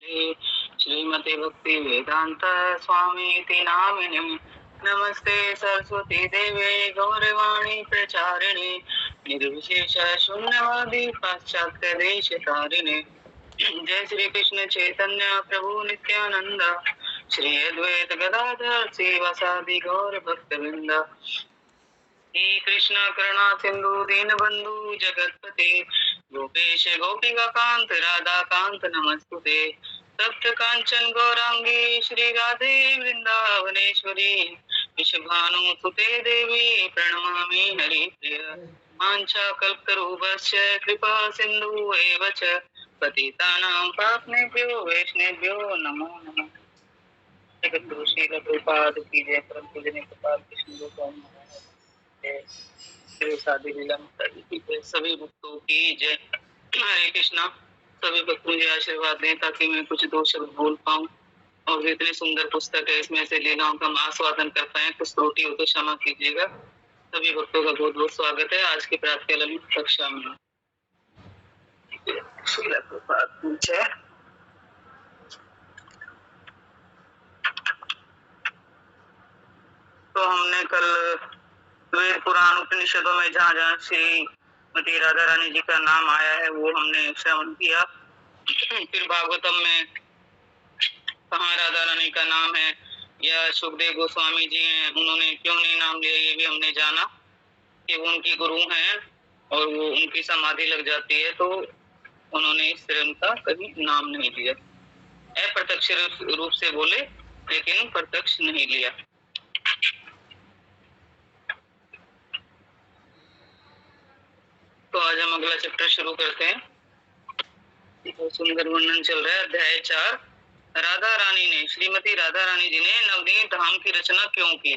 श्रीमते भक्ति वेदांत स्वामी नामिनीं नमस्ते सरस्वती देवे गौरवाणी प्रचारिणे निर्विशेष शून्यवादी पाश्चात्य देश तारिणे जय श्री कृष्ण चैतन्य प्रभु नित्यानंद श्री अद्वैत गदाधर श्रीवासादि गौर भक्तवृंद श्री कृष्ण करुणा सिंधु दीन बंधु जगतपते गोपेश गोपिका कांत राधा कांत नमस्तुते तप्त कांचन गौरांगी श्री राधे वृंदावनेश्वरी विश्वभानु सुते देवी प्रणमामि हरिप्रिय वाञ्छा कल्पतरुभ्यश्च कृपा सिन्धु एव च पतितानां पावनेभ्यो वैष्णवेभ्यो नमो नमः। जगत गुरु श्री प्रभुपाद की जय। परम पूजनीय गोपाल कृष्ण गोस्वामी शादी लीला की जय। सभी भक्तों की जय। हरे कृष्णा। सभी भक्तों मुझे आशीर्वाद दें ताकि मैं कुछ दो शब्द बोल पाऊँ और इतनी सुंदर पुस्तक है, इसमें से लीलाओं का हम आस्वादन कर पाए। कुछ त्रुटि हो तो क्षमा कीजिएगा। सभी भक्तों का बहुत बहुत स्वागत है आज की प्रातः ललित कक्षा में। तो हमने कल वेद पुराण उपनिषदों में जहाँ जहाँ श्रीमती राधा रानी जी का नाम आया है वो हमने श्रवण किया। फिर भागवतम में कहाँ राधा रानी का नाम है या सुखदेव गोस्वामी जी हैं, उन्होंने क्यों नहीं नाम लिया, ये भी हमने जाना कि वो उनकी गुरु हैं और वो उनकी समाधि लग जाती है तो उन्होंने इस तरह का कभी नाम नहीं लिया। अप्रत्यक्ष रूप से बोले लेकिन प्रत्यक्ष नहीं लिया। तो आज हम अगला चैप्टर शुरू करते हैं। बहुत सुंदर वर्णन चल रहा है। अध्याय 4। राधा रानी ने, श्रीमती राधा रानी जी ने नवनीत धाम की रचना क्यों की।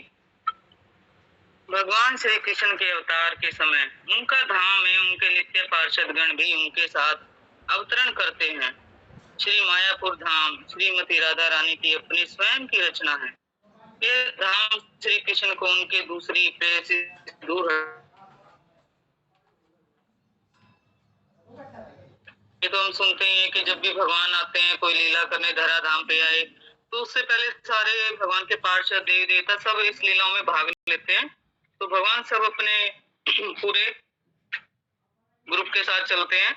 भगवान श्री कृष्ण के अवतार के समय उनका धाम में उनके नित्य पार्षद गण भी उनके साथ अवतरण करते हैं। श्री मायापुर धाम श्रीमती राधा रानी की अपनी स्वयं की रचना है। ये धाम श्री कृष्ण को उनके दूसरी प्रेयसी दूर है। ये तो हम सुनते हैं कि जब भी भगवान आते हैं कोई लीला करने धरा धाम पे आए तो उससे पहले सारे भगवान के पार्षद देवी देवता सब इस लीलाओं में भाग लेते हैं। तो भगवान सब अपने पूरे ग्रुप के साथ चलते हैं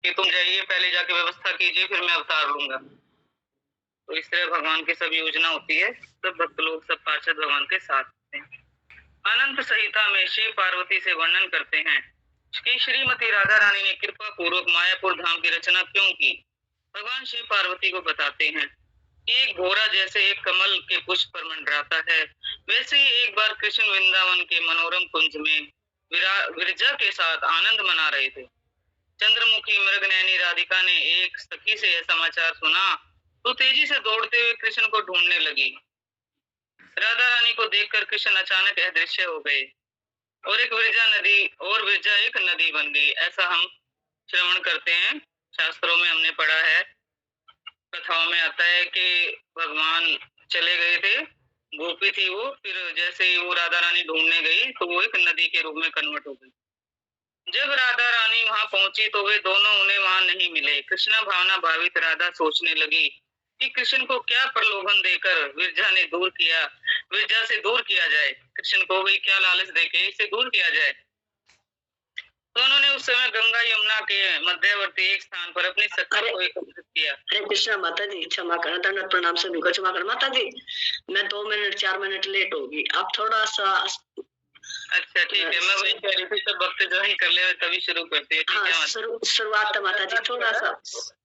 कि तुम जाइए, पहले जाके व्यवस्था कीजिए, फिर मैं अवतार लूंगा। तो इस तरह भगवान की सब योजना होती है। सब भक्त लोग, सब पार्षद भगवान के साथ हैं। अनंत संहिता में शिव पार्वती से वर्णन करते हैं कि श्रीमती राधा रानी ने कृपा पूर्वक मायापुर धाम की रचना क्यों की। भगवान शिव पार्वती को बताते हैं कि एक घोड़ा जैसे एक कमल के पुष्प पर मंडराता है, वैसे ही एक बार कृष्ण वृंदावन के मनोरम कुंज में विरजा के साथ आनंद मना रहे थे। चंद्रमुखी मृगनयनी राधिका ने एक सखी से यह समाचार सुना तो तेजी से दौड़ते हुए कृष्ण को ढूंढने लगी। राधा रानी को देखकर कृष्ण अचानक अदृश्य हो गए और विरजा एक नदी बन गई। ऐसा हम श्रवण करते हैं, शास्त्रों में हमने पढ़ा है, कथाओं में आता है कि भगवान चले गए थे, गोपी थी वो, फिर जैसे ही वो राधा रानी ढूंढने गई तो वो एक नदी के रूप में कन्वर्ट हो गई। जब राधा रानी वहां पहुंची तो वे दोनों उन्हें वहां नहीं मिले। कृष्णा भावना भावित राधा सोचने लगी कि कृष्ण को क्या प्रलोभन देकर विरजा से दूर किया जाए। कृष्ण को भी क्या लालच देके इसे दूर किया जाए। तो उन्होंने उस समय गंगा यमुना के मध्यवर्ती एक स्थान पर अपनी सखी को एकत्रित किया। हरे कृष्णा माता जी, क्षमा करना, दंडवत प्रणाम सभी को क्षमा करना। माता जी मैं 2 मिनट 4 मिनट लेट होगी, आप थोड़ा सा। अच्छा ठीक है, मैं वही कह रही थी सब वक्त ज्वाइन कर ले तभी शुरू करते हैं। ठीक है, शुरुआत है माता जी, थोड़ा सा।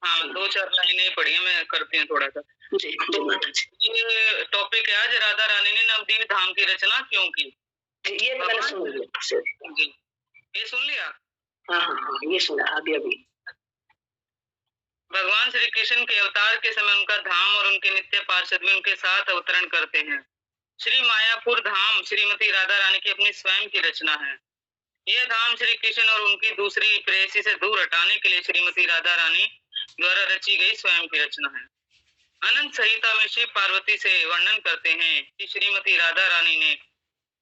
हाँ 2-4 लाइनें पढ़ी है, मैं करती हूँ थोड़ा सा। जी जी माता जी। ये टॉपिक है आज, राधा रानी ने नवदीप धाम की रचना क्यों की। ये मैंने सुन लिया। जी ये सुन लिया। हाँ ये सुना अभी। भगवान श्री कृष्ण के अवतार के समय उनका धाम और उनके नित्य पार्षद भी उनके साथ अवतरण करते हैं। श्री मायापुर धाम श्रीमती राधा रानी की अपनी स्वयं की रचना है। यह धाम श्री कृष्ण और उनकी दूसरी प्रेयसी से दूर हटाने के लिए श्रीमती राधा रानी द्वारा रची गई स्वयं की रचना है। अनंत संहिता में शिव पार्वती से वर्णन करते हैं कि श्रीमती राधा रानी ने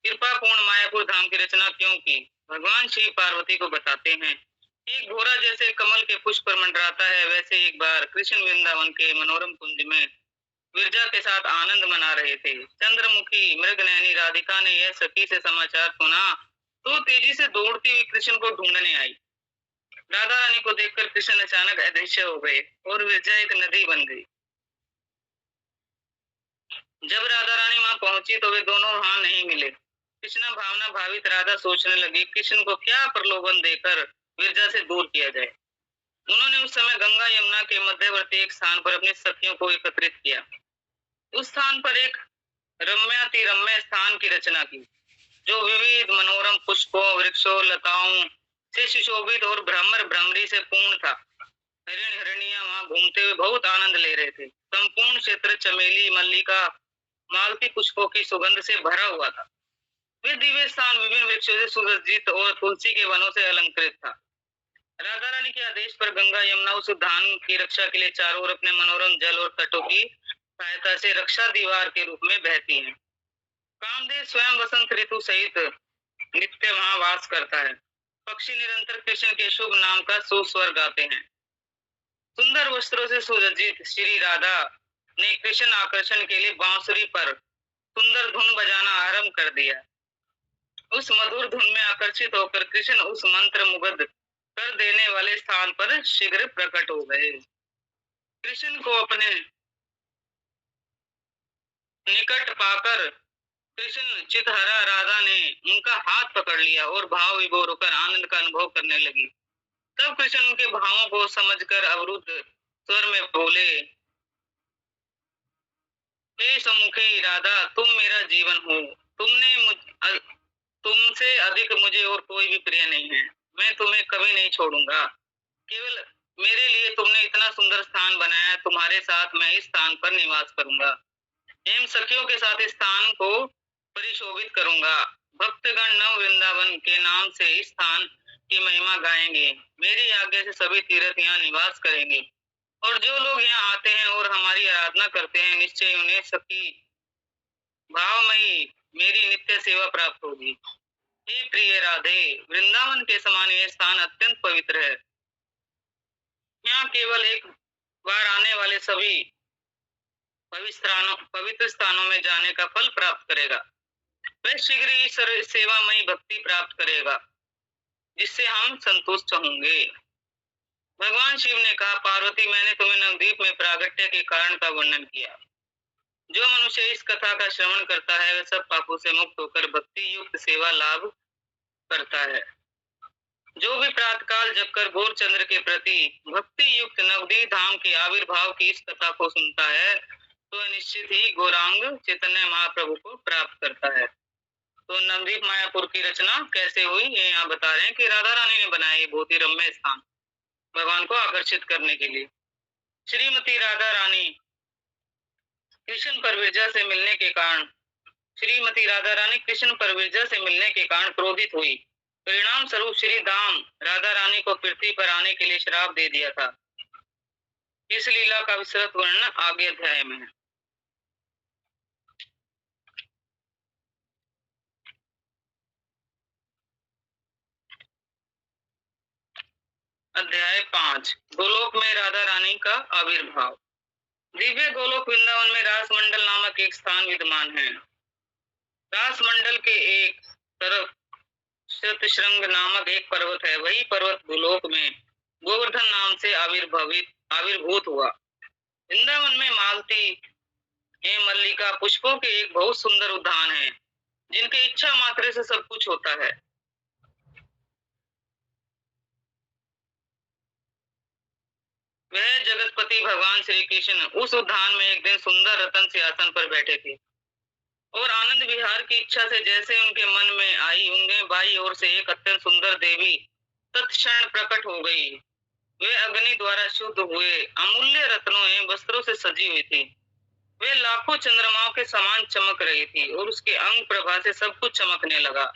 कृपा पूर्ण मायापुर धाम की रचना क्यों की। भगवान शिव पार्वती को बताते हैं एक घोड़ा जैसे कमल के पुष्प पर मंडराता है, वैसे एक बार कृष्ण वृंदावन के मनोरम कुंज में विरजा के साथ आनंद मना रहे थे। चंद्रमुखी मृगनयनी राधिका ने यह सखी से समाचार सुना तो तेजी से दौड़ती हुई कृष्ण को ढूंढने आई। राधा रानी को देखकर कृष्ण अचानक अदृश्य हो गए और विरजा एक नदी बन गई। जब राधा रानी वहां पहुंची तो वे दोनों वहां नहीं मिले। कृष्णा भावना भावित राधा सोचने लगी कृष्ण को क्या प्रलोभन देकर विरजा से दूर किया जाए। उन्होंने उस समय गंगा यमुना के मध्यवर्ती एक स्थान पर अपनी सखियों को एकत्रित किया। उस स्थान पर एक रम्य स्थान की रचना की जो विविध मनोरम पुष्पों वृक्षों लताओं से सुशोभित और भ्रमर भ्रमरी से पूर्ण था। हिरण हिरनिया वहां घूमते हुए बहुत आनंद ले रहे थे। संपूर्ण क्षेत्र चमेली मल्लिका मालती पुष्पों की सुगंध से भरा हुआ था। वे दिव्य स्थान विभिन्न वृक्षों से सुसज्जित और तुलसी के वनों से अलंकृत था। राधा रानी के आदेश पर गंगा यमुना उस उद्यान की रक्षा के लिए चारों ओर अपने मनोरम जल और तटों की सहायता से रक्षा दीवार के रूप में बहती हैं। कामदेव स्वयं वसंत ऋतु सहित नित्य वहां वास करता है। पक्षी निरंतर कृष्ण के शुभ नाम का सुस्वर गाते हैं। सुंदर वस्त्रों से सुसज्जित श्री राधा ने कृष्ण आकर्षण के लिए बांसुरी पर सुंदर धुन बजाना आरंभ कर दिया। उस मधुर धुन में आकर्षित होकर कृष्ण उस मंत्र मुग्ध कर देने वाले स्थान पर शीघ्र प्रकट हो गए। कृष्ण को अपने निकट पाकर कृष्ण चितहरा राधा ने उनका हाथ पकड़ लिया और भाव विभोर होकर आनंद का अनुभव करने लगी। तब कृष्ण उनके भावों को समझकर अवरुद्ध स्वर में बोले, हे सम्मुखी राधा, तुम मेरा जीवन हो। तुमसे अधिक मुझे और कोई भी प्रिय नहीं है। मैं तुम्हें कभी नहीं छोड़ूंगा। केवल मेरे लिए तुमने इतना सुंदर स्थान बनाया, तुम्हारे साथ मैं इस स्थान पर निवास करूंगा। इन सखियों के साथ इस स्थान को परिशोभित करूंगा। भक्तगण नव वृंदावन के नाम से इस स्थान की महिमा गाएंगे। मेरी आज्ञा से सभी तीर्थ यहाँ निवास करेंगे और जो लोग यहाँ आते हैं और हमारी आराधना करते हैं निश्चय उन्हें सखी भावमयी मेरी नित्य सेवा प्राप्त होगी। हे प्रिय राधे, वृंदावन के समान यह स्थान अत्यंत पवित्र है। यहाँ केवल एक बार आने वाले सभी पवित्र स्थानों में जाने का फल प्राप्त करेगा। वह शीघ्र ही सेवामयी भक्ति प्राप्त करेगा जिससे हम संतुष्ट होंगे। भगवान शिव ने कहा, पार्वती, मैंने तुम्हें नवद्वीप में प्रागट्य के कारण का वर्णन किया। जो मनुष्य इस कथा का श्रवण करता है वह सब पापों से मुक्त होकर भक्ति युक्त सेवा लाभ करता है। जो भी प्रातःकाल जगकर गौरचंद्र के प्रति भक्ति युक्त नवद्वीप धाम के आविर्भाव की इस कथा को सुनता है तो निश्चित ही गौरांग चैतन्य महाप्रभु को प्राप्त करता है। तो नवद्वीप मायापुर की रचना कैसे हुई ये यहाँ बता रहे हैं कि राधा रानी ने बनाया ये बहुत ही रम्य स्थान भगवान को आकर्षित करने के लिए। श्रीमती राधा रानी कृष्ण पर विरजा से मिलने के कारण क्रोधित हुई। परिणाम स्वरूप श्री धाम राधा रानी को पृथ्वी पर आने के लिए श्राप दे दिया था। इस लीला का विस्तृत वर्णन आगे अध्याय में है। अध्याय 5 गोलोक में राधा रानी का आविर्भाव। दिव्य गोलोक वृंदावन में रास मंडल नामक एक स्थान विद्यमान है। रास मंडल के एक तरफ शतशृंग नामक एक पर्वत है। वही पर्वत गोलोक में गोवर्धन नाम से आविर्भूत हुआ। वृंदावन में मालती एवं मल्लिका पुष्पों के एक बहुत सुंदर उद्यान है जिनके इच्छा मात्र से सब कुछ होता है। वह जगतपति भगवान श्री कृष्ण उस उद्यान में एक दिन सुंदर रतन सिंहासन पर बैठे थे और आनंद विहार की इच्छा से जैसे उनके मन में आई उनके बाई ओर से एक अत्यंत सुंदर देवी तत्क्षण प्रकट हो गई। वे अग्नि द्वारा शुद्ध हुए अमूल्य रत्नों एवं वस्त्रों से सजी हुई थी। वे लाखों चंद्रमाओं के समान चमक रही थी और उसके अंग प्रभा से सब कुछ चमकने लगा।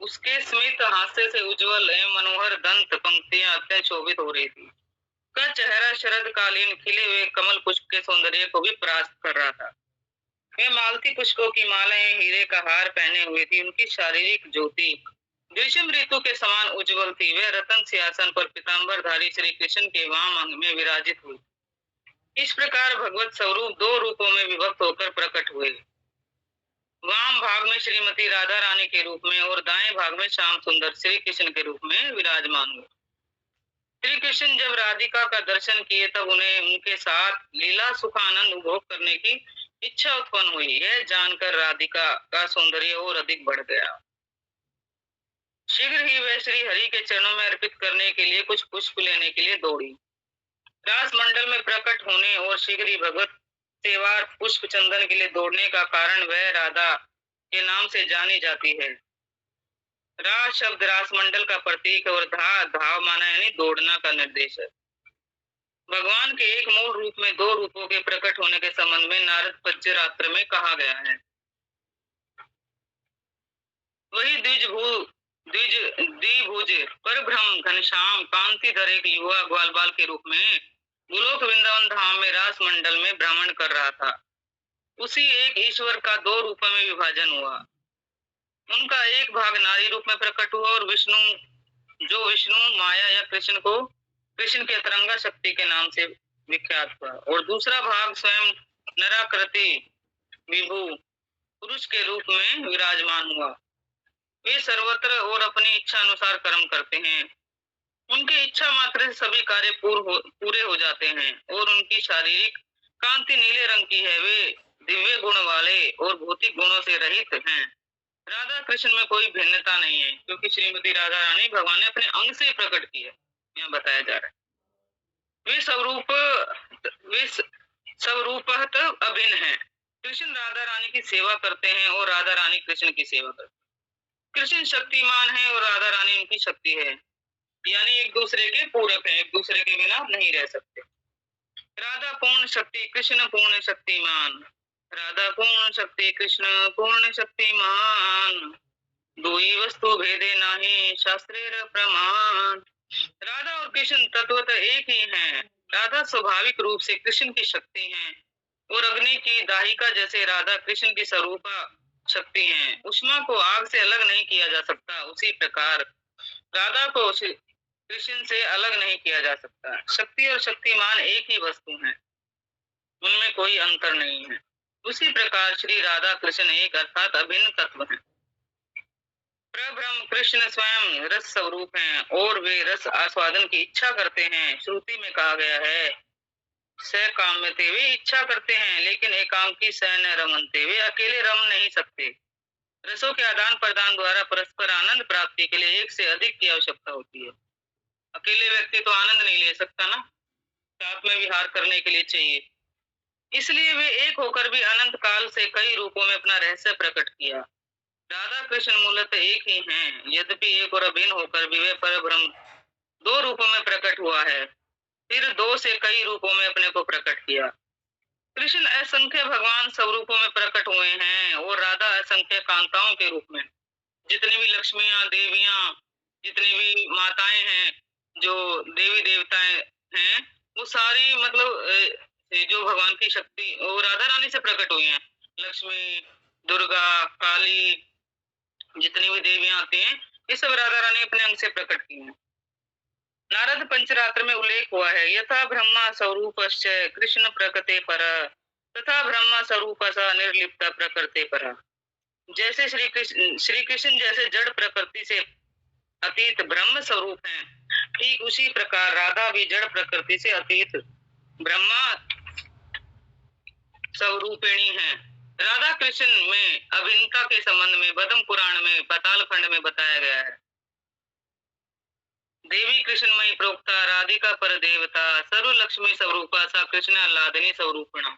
उसके स्मित हास्य से उज्जवल एवं मनोहर दंत पंक्तियां अत्यंत शोभित हो रही थी। का चेहरा शरद कालीन खिले हुए कमल पुष्प के सौंदर्य को भी परास्त कर रहा था। वे मालती पुष्पों की मालाएं हीरे का हार पहने हुए थी। उनकी शारीरिक ज्योति ग्रीष्म ऋतु के समान उज्जवल थी। वे रतन सिंहासन पर पीताम्बरधारी श्री कृष्ण के वाम अंग में विराजित हुई। इस प्रकार भगवत स्वरूप दो रूपों में विभक्त होकर प्रकट हुए। वाम भाग में श्रीमती राधा रानी के रूप में और दाएं भाग में श्याम सुंदर श्री कृष्ण के रूप में विराजमान हुए। श्री कृष्ण जब राधिका का दर्शन किए तब उन्हें उनके साथ लीला सुख आनंद उपभोग करने की इच्छा उत्पन्न हुई। यह जानकर राधिका का सौंदर्य और अधिक बढ़ गया। शीघ्र ही वह श्री हरि के चरणों में अर्पित करने के लिए कुछ पुष्प लेने के लिए दौड़ी। रास मंडल में प्रकट होने और शीघ्र ही भगवत सेवार पुष्प चंदन के लिए दौड़ने का कारण वह राधा के नाम से जानी जाती है। रास शब्द रास मंडल का प्रतीक और धाव माना यानी दौड़ना का निर्देश है। भगवान के एक मूल रूप में दो रूपों के प्रकट होने के संबंध में नारद पंचरात्र में कहा गया है। वही द्विभुज परब्रह्म घनश्याम कांतिधर एक युवा ग्वाल बाल के रूप में गोलोक वृंदावन धाम में रास मंडल में भ्रमण कर रहा था। उसी एक ईश्वर का दो रूपों में विभाजन हुआ। उनका एक भाग नारी रूप में प्रकट हुआ और विष्णु माया या कृष्ण के तरंगा शक्ति के नाम से विख्यात हुआ, और दूसरा भाग स्वयं नराकृति विभु पुरुष के रूप में विराजमान हुआ। वे सर्वत्र और अपनी इच्छा अनुसार कर्म करते हैं। उनके इच्छा मात्र से सभी कार्य पूरे हो जाते हैं और उनकी शारीरिक कांति नीले रंग की है। वे दिव्य गुण वाले और भौतिक गुणों से रहित हैं। राधा कृष्ण में कोई भिन्नता नहीं है, क्योंकि श्रीमती राधा रानी भगवान ने अपने अंग से प्रकट की है, यहाँ बताया जा रहा है। वे स्वरूपत अभिन्न है। कृष्ण राधा रानी की सेवा करते हैं और राधा रानी कृष्ण की सेवा करते हैं। कृष्ण शक्तिमान है और राधा रानी उनकी शक्ति है, यानी एक दूसरे के पूरक हैं, एक दूसरे के बिना नहीं रह सकते। राधा पूर्ण शक्ति कृष्ण पूर्ण शक्तिमान। राधा पूर्ण शक्ति कृष्ण पूर्ण शक्तिमान। दुई वस्तु भेदे नाही शास्त्रेर प्रमाण। राधा और कृष्ण तत्वतः एक ही हैं। राधा स्वाभाविक रूप से कृष्ण की शक्ति है और अग्नि की दाहिका जैसे राधा कृष्ण की स्वरूपा शक्ति है। उष्मा को आग से अलग नहीं किया जा सकता, उसी प्रकार राधा को कृष्ण से अलग नहीं किया जा सकता। शक्ति और शक्तिमान एक ही वस्तु हैं, उनमें कोई अंतर नहीं है। उसी प्रकार श्री राधा कृष्ण एक अर्थात अभिन्न तत्व हैं। प्रब्रह्म कृष्ण स्वयं रस स्वरूप हैं और वे रस आस्वादन की इच्छा करते हैं। श्रुति में कहा गया है स काम्यते, वे इच्छा करते हैं लेकिन एकांकी स न रमनते, वे अकेले रम नहीं सकते। रसों के आदान प्रदान द्वारा परस्पर आनंद प्राप्ति के लिए एक से अधिक की आवश्यकता होती है। अकेले व्यक्ति तो आनंद नहीं ले सकता ना, साथ में विहार करने के लिए चाहिए। इसलिए वे एक होकर भी अनंत काल से कई रूपों में अपना रहस्य प्रकट किया। राधा कृष्ण मूलतः एक ही हैं, यद्यपि एक और अभिन्न होकर भी वे परब्रह्म दो रूपों में प्रकट हुआ है, फिर दो से कई रूपों में अपने को प्रकट किया। कृष्ण असंख्य भगवान सब रूपों में प्रकट हुए हैं और राधा असंख्य कांताओं के रूप में। जितनी भी लक्ष्मियां देवियां, जितनी भी माताएं हैं, जो देवी देवताएं हैं, वो सारी मतलब जो भगवान की शक्ति और राधा रानी से प्रकट हुई हैं। लक्ष्मी, दुर्गा, काली, जितनी भी देवियां आती हैं, ये सब राधा रानी अपने अंग से प्रकट की हैं। नारद पंचरात्र में उल्लेख हुआ है यथा ब्रह्मा स्वरूपश्च कृष्ण प्रकृते पर तथा ब्रह्मा स्वरूप निर्लिप्त प्रकृते पर। जैसे श्री कृष्ण जैसे जड़ प्रकृति से अतीत ब्रह्म स्वरूप हैं, ठीक उसी प्रकार राधा भी जड़ प्रकृति से अतीत ब्रह्मा स्वरूपिणी है। राधा कृष्ण में अभिन्नता के संबंध में बदम पुराण में पाताल खंड में बताया गया है। देवी कृष्णमयी प्रोक्ता राधिका पर देवता सर्व लक्ष्मी स्वरूपा सा कृष्ण आह्लादिनी स्वरूपिणा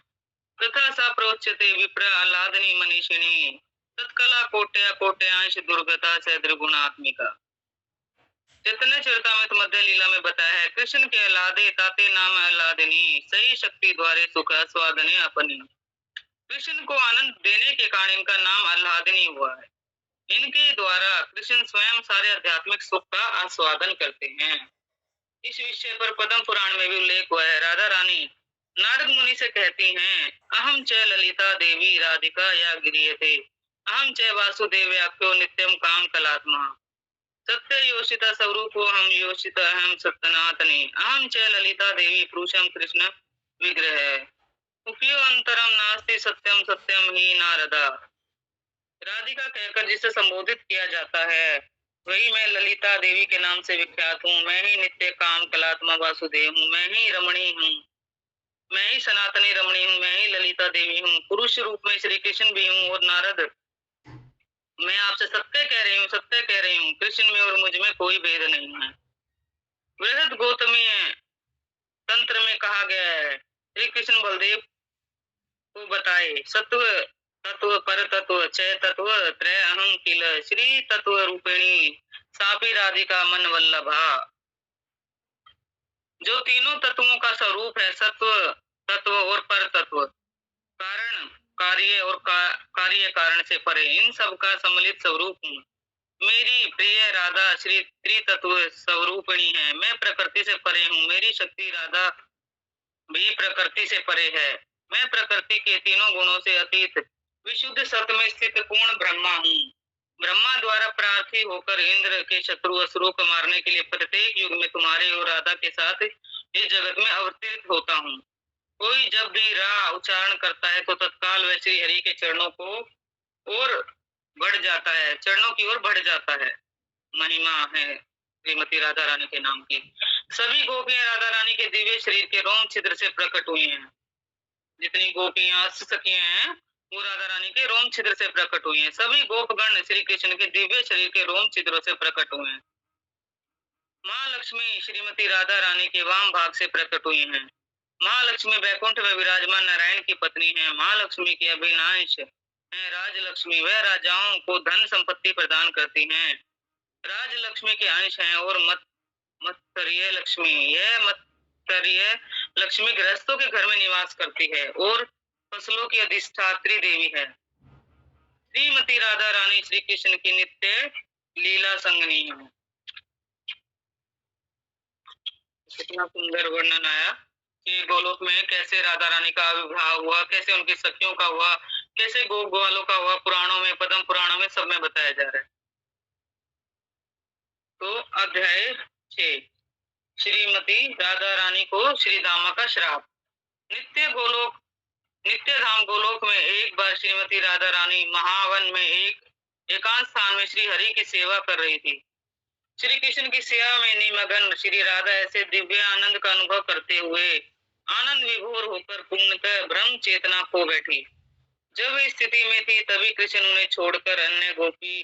तथा सा प्रोच्यते विप्र आह्लादिनी मनीषिणी तत्कला कोट्यांश दुर्गता से त्रिगुणात्मिका। चैतन्य चरितामृत मध्य लीला में बताया है कृष्ण के आह्लादे ताते नाम आह्लादिनी सही शक्ति द्वारे सुख आस्वादने अपनी। कृष्ण को आनंद देने के कारण इनका नाम आह्लादिनी हुआ है। इनके द्वारा कृष्ण स्वयं सारे आध्यात्मिक सुख का आस्वादन करते हैं। इस विषय पर पद्म पुराण में भी उल्लेख हुआ है। राधा रानी नारद मुनि से कहती हैं अहम च ललिता देवी राधिका या गिरियते अहम च वासुदेव्याख्यो नित्यम काम कलात्मा। सत्य योषिता स्वरूपो हम योषित अहम सत्यनातने अहम च ललिता देवी पुरुषम कृष्ण विग्रह उपियो अंतरम नास्ति सत्यम सत्यम ही नारदा। राधिका कहकर जिसे संबोधित किया जाता है वही मैं ललिता देवी के नाम से विख्यात हूँ। मैं ही नित्य काम कलात्मा वासुदेव हूँ। मैं ही रमणी हूँ। मैं ही सनातनी रमणी हूँ। मैं ही ललिता देवी हूँ। पुरुष रूप में श्री कृष्ण भी हूँ। और नारद, मैं आपसे सत्य कह रही हूँ, सत्य कह रही हूँ, कृष्ण में और मुझ में कोई भेद नहीं है। बृहद गौतमीय तंत्र में कहा गया है, श्री कृष्ण बलदेव को बताए, सत्व तत्व पर तत्व चय तत्व त्रय अहम किल श्री तत्व रूपिणी सापी राधिका मन वल्लभा। जो तीनों तत्वों का स्वरूप है, सत्व तत्व और पर तत्व, कारण कार्य और कार्य कारण से परे, इन सब का सम्मिलित स्वरूप हूँ। मेरी प्रिय राधा श्री त्रितत्व स्वरूपिणी है। मैं प्रकृति से परे हूँ। मेरी शक्ति राधा भी प्रकृति से परे है। मैं प्रकृति के तीनों गुणों से अतीत विशुद्ध सत्य में स्थित पूर्ण ब्रह्मा हूँ। ब्रह्मा द्वारा प्रार्थी होकर इंद्र के शत्रु असुरों को मारने के लिए प्रत्येक युग में तुम्हारे और राधा के साथ इस जगत में अवतरित होता हूँ। कोई जब भी रा उच्चारण करता है तो तत्काल वह श्री हरि के चरणों को और बढ़ जाता है, चरणों की ओर बढ़ जाता है। महिमा है श्रीमती राधा रानी के नाम की। सभी गोपियां राधा रानी के दिव्य शरीर के रोम छिद्र से प्रकट हुई हैं। जितनी गोपियां सखियां हैं वो राधा रानी के रोम छिद्र से प्रकट हुई हैं। सभी गोपगण श्री कृष्ण के दिव्य शरीर के रोम छिद्रों से प्रकट हुए हैं। माँ लक्ष्मी श्रीमती राधा रानी के वाम भाग से प्रकट हुई हैं। माँ लक्ष्मी बैकुंठ में विराजमान नारायण की पत्नी है। माँ लक्ष्मी की अभिनाश है राजलक्ष्मी। वह राजाओं को धन संपत्ति प्रदान करती हैं। राजलक्ष्मी के अंश हैं। और मत्सर्य लक्ष्मी, यह मत्सर्य लक्ष्मी गृहस्थों के घर में निवास करती है और फसलों की अधिष्ठात्री देवी है। श्रीमती राधा रानी श्री कृष्ण की नित्य लीला संगनी है। कितना सुंदर वर्णन आया कि गोलोक में कैसे राधा रानी का आविर्भाव हुआ, कैसे उनकी सखियों का हुआ, कैसे गोप ग्वालों का हुआ। पुराणों में, पद्म पुराणों में सब में बताया जा रहा है। तो अध्याय 6, श्रीमती राधा रानी को श्री दामा का श्राप। नित्य धाम गोलोक में एक बार श्रीमती राधा रानी महावन में एकांत स्थान में श्री हरि की सेवा कर रही थी। श्री कृष्ण की सेवा में निमग्न श्री राधा ऐसे दिव्य आनंद का अनुभव करते हुए आनंद विभोर होकर पूर्णतः ब्रह्म चेतना खो बैठी। जब इस स्थिति में थी तभी कृष्ण उन्हें छोड़कर अन्य गोपी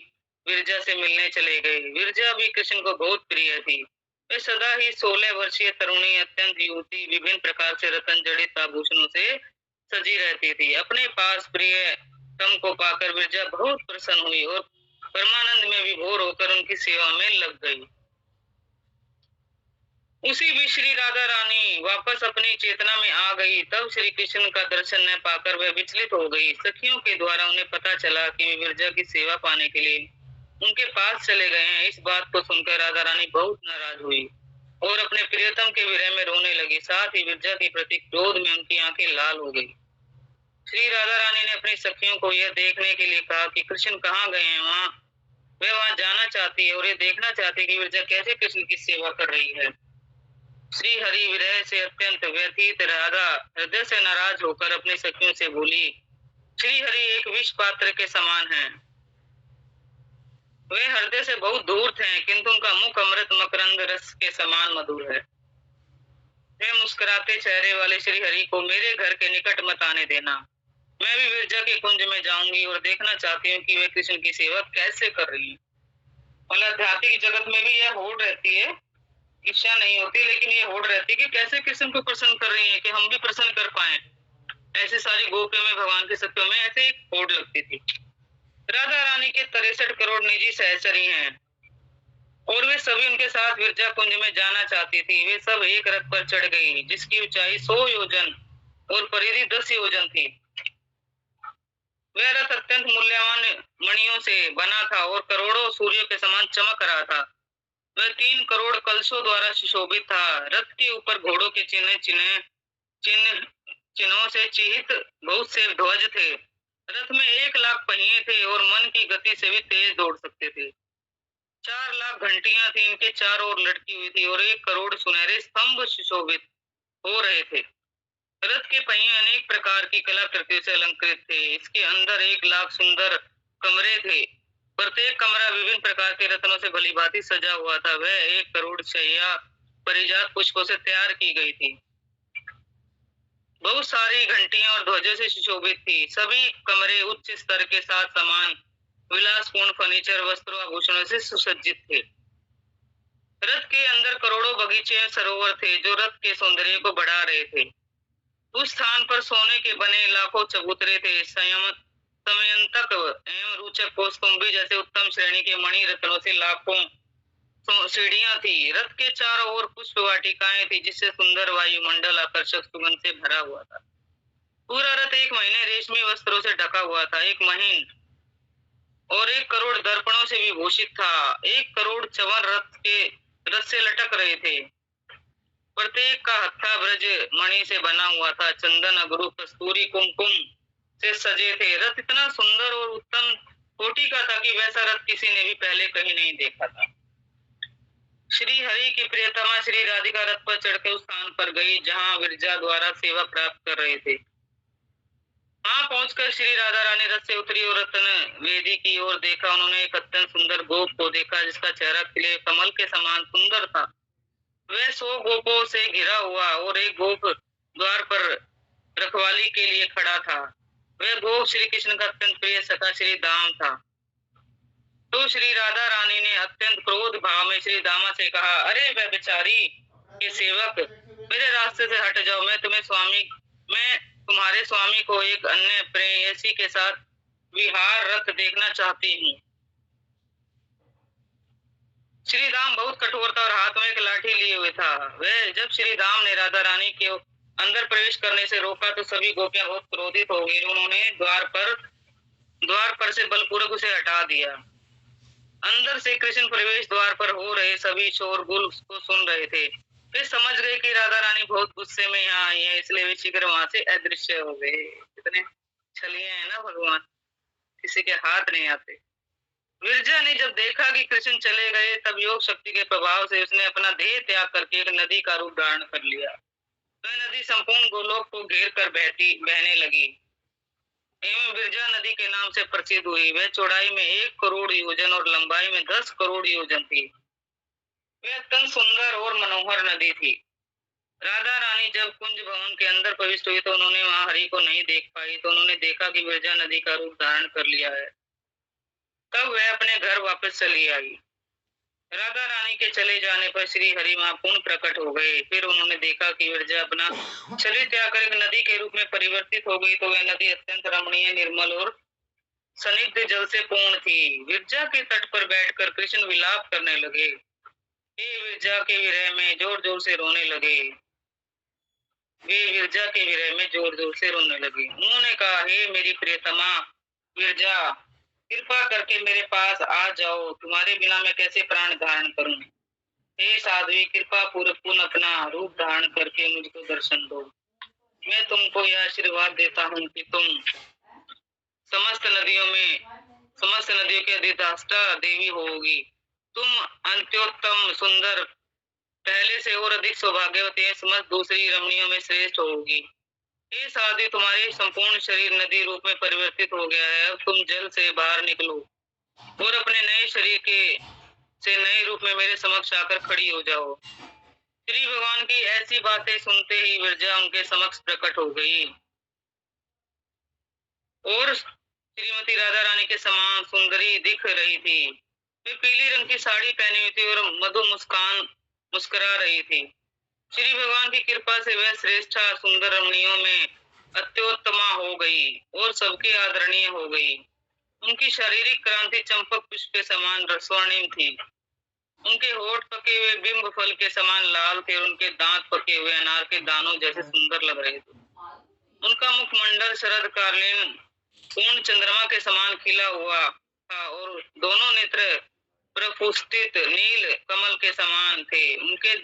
विरजा से मिलने चले गए। विरजा भी कृष्ण को बहुत प्रिय थी। वे सदा ही 16 वर्षीय तरुणी अत्यंत युवती विभिन्न प्रकार से रतन जड़ित आभूषणों से सजी रहती थी। अपने पास प्रिय तम को पाकर विरजा बहुत प्रसन्न हुई और परमानंद में विभोर होकर उनकी सेवा में लग गई। उसी भी श्री राधा रानी वापस अपनी चेतना में आ गई। तब श्री कृष्ण का दर्शन न पाकर वह विचलित हो गई। सखियों के द्वारा उन्हें पता चला कि वे विरजा की सेवा पाने के लिए उनके पास चले गए हैं। इस बात को सुनकर राधा रानी बहुत नाराज हुई और अपने प्रियतम के विरह में रोने लगी। साथ ही विरजा के प्रति क्रोध में उनकी आंखें लाल हो गई। श्री राधा रानी ने अपनी सखियों को यह देखने के लिए कहा कि कृष्ण कहाँ गए हैं। वह वहां जाना चाहती है और ये देखना चाहती है कि विरजा कैसे कृष्ण की सेवा कर रही है। श्री हरि विरह से अत्यंत व्यथित राधा हृदय से नाराज होकर अपने सखियों से बोली, श्री हरि एक विष पात्र के समान हैं। वे हृदय से बहुत दूर थे किंतु उनका मुख अमृत मकरंद रस के समान मधुर है। वे मुस्कुराते चेहरे वाले श्री हरि को मेरे घर के निकट मत आने देना। मैं भी विरजा के कुंज में जाऊंगी और देखना चाहती हूँ कि वे कृष्ण की सेवा कैसे कर रही है। मतलब आध्यात्मिक जगत में भी यह होड़ रहती है, इच्छा नहीं होती लेकिन ये होड़ रहती है कि कैसे कृष्ण को प्रसन्न कर रही है, कि हम भी प्रसन्न कर पाए। ऐसे सारी गोपियों में, भगवान के सत्यों में ऐसे एक होड़ लगती थी। राधा रानी के 63 करोड़ निजी सहचरी हैं और वे सभी उनके साथ विरजा कुंज में जाना चाहती थी। वे सब एक रथ पर चढ़ गई जिसकी ऊंचाई 100 योजन और परिधि 10 योजन थी। वह रथ अत्यंत मूल्यवान मणियों से बना था और करोड़ों सूर्यों के समान चमक रहा था। वह 3 करोड़ कलशों द्वारा सुशोभित था। रथ के ऊपर घोड़ों के चिन्हों से चिहित बहुत से ध्वज थे। रथ में 1 लाख पहिए थे और मन की गति से भी तेज दौड़ सकते थे। 4 लाख घंटियां थी, इनके चारों ओर लटकी हुई थी और 1 करोड़ सुनहरे स्तंभ सुशोभित हो रहे थे। रथ के पहिए अनेक प्रकार की कलाकृतियों से अलंकृत थे। इसके अंदर 1 लाख सुंदर कमरे थे। प्रत्येक कमरा विभिन्न प्रकार के रत्नों से भलीभांति सजा हुआ था। वह 1 करोड़ शैया परिजात पुष्पों से तैयार की गई थी। बहुत सारी घंटियां और ध्वजों से सुशोभित थी। सभी कमरे उच्च स्तर के साथ समान विलासपूर्ण फर्नीचर, वस्त्रों, आभूषणों से सुसज्जित थे। रथ के अंदर करोड़ों बगीचे, सरोवर थे जो रथ के सौंदर्य को बढ़ा रहे थे। उस स्थान पर सोने के बने लाखों चबूतरे थे। समयंतक एवं रुचक कौस्तुंभी जैसे उत्तम श्रेणी के मणि रत्नों से लाखों सीढ़ियां थी। रथ के चारों ओर पुष्प वाटिकाएं थी जिससे सुंदर वायुमंडल आकर्षक सुगंध से भरा हुआ था। पूरा रथ 1 महीने रेशमी वस्त्रों से ढका हुआ था। 1 महीन और 1 करोड़ दर्पणों से विभूषित था। 1 करोड़ चवर रथ से लटक रहे थे। प्रत्येक का हत्था ब्रज मणि से बना हुआ था। चंदन, अगरू, कस्तूरी, कुमकुम से सजे थे। रथ इतना सुंदर और उत्तम कोटि का था कि वैसा रथ किसी ने भी पहले कहीं नहीं देखा था। श्री हरि की प्रियतमा श्री राधिका रथ पर चढ़कर उस स्थान पर गई जहां विरजा द्वारा सेवा प्राप्त कर रहे थे। वहां पहुंचकर श्री राधा रानी रथ से उतरी और रत्न वेदी की ओर देखा। उन्होंने एक अत्यंत सुंदर गोप को देखा जिसका चेहरा खिले कमल के समान सुंदर था। वह 100 गोपों से घिरा हुआ और एक गोप द्वार पर रखवाली के लिए खड़ा था। वह गोप श्री कृष्ण का अत्यंत प्रिय सखा श्री दाम था। तो श्री राधा रानी ने अत्यंत क्रोध भाव में श्री दामा से कहा, अरे वह बेचारी के सेवक, मेरे रास्ते से हट जाओ। मैं तुम्हारे स्वामी को एक अन्य प्रेयसी के साथ विहार रथ देखना चाहती हूँ। श्री राम बहुत कठोर था और हाथ में एक लाठी लिए हुए था। वह जब श्री राम ने राधा रानी के अंदर प्रवेश करने से रोका तो सभी गोपियां बहुत क्रोधित हो गई। उन्होंने द्वार पर से बलपूर्वक उसे हटा दिया। अंदर से कृष्ण प्रवेश द्वार पर हो रहे सभी शोरगुल को सुन रहे थे। वे समझ गए कि राधा रानी बहुत गुस्से में यहाँ आई है, इसलिए वे शीघ्र वहां से अदृश्य हो गए। कितने छलिए हैं ना भगवान, किसी के हाथ नहीं आते। विरजा ने जब देखा कि कृष्ण चले गए तब योग शक्ति के प्रभाव से उसने अपना देह त्याग करके एक नदी का रूप धारण कर लिया। वह नदी संपूर्ण गोलोक को घेर कर बहने लगी एवं विरजा नदी के नाम से प्रसिद्ध हुई। वह चौड़ाई में 1 करोड़ योजन और लंबाई में 10 करोड़ योजन थी। वह अत्यंत सुंदर और मनोहर नदी थी। राधा रानी जब कुंज भवन के अंदर प्रविष्ट हुई तो उन्होंने वहां हरि को नहीं देख पाई। तो उन्होंने देखा कि विरजा नदी का रूप धारण कर लिया है। तब वह अपने घर वापस चली आई। राधा रानी के चले जाने पर श्री हरि वहां पुनः प्रकट हो गए। फिर उन्होंने देखा कि विरजा अपना शरीर त्याग कर एक नदी के रूप में परिवर्तित हो गई। तो वह नदी अत्यंत रमणीय, निर्मल और स्निग्ध जल से पूर्ण थी। विरजा के तट पर बैठकर कृष्ण विलाप करने लगे। हे विरजा के विरह में जोर जोर से रोने लगे। वे विरजा के विरह में जोर जोर से रोने लगे। उन्होंने कहा, हे मेरी प्रियतमा विरजा, कृपा करके मेरे पास आ जाओ। तुम्हारे बिना मैं कैसे प्राण धारण करूं। हे साध्वी, कृपा पूर्वक पुनः अपना रूप धारण करके मुझको दर्शन दो। मैं तुमको यह आशीर्वाद देता हूँ कि तुम समस्त नदियों की अधिष्ठाता देवी होगी। तुम अंत्योत्तम, सुंदर, पहले से और अधिक सौभाग्यवती है, समस्त दूसरी रमणियों में श्रेष्ठ होगी। हे साध्वी, तुम्हारे संपूर्ण शरीर नदी रूप में परिवर्तित हो गया है। अब तुम जल से बाहर निकलो और अपने नए शरीर से नए रूप में मेरे समक्ष आकर खड़ी हो जाओ। श्री भगवान की ऐसी बातें सुनते ही विरजा उनके समक्ष प्रकट हो गई और श्रीमती राधा रानी के समान सुंदरी दिख रही थी। वे पीली रंग की साड़ी पहनी हुई थी और मधु मुस्कुरा रही थी। श्री भगवान की कृपा से वह श्रेष्ठ सुंदर रमणियों में अत्योत्तमा हो गई और सबके आदरणीय हो गई। उनकी शारीरिक क्रांति चंपक पुष्प के समान स्वर्णिम थी। उनके होठ पके हुए बिंब फल के समान लाल थे और उनके दांत पके हुए अनार के दानों जैसे सुंदर लग रहे थे। उनका मुखमंडल शरद कालीन पूर्ण चंद्रमा के समान खिला हुआ था और दोनों नेत्र प्रफुस्तित नील कमल के समान थे। उनके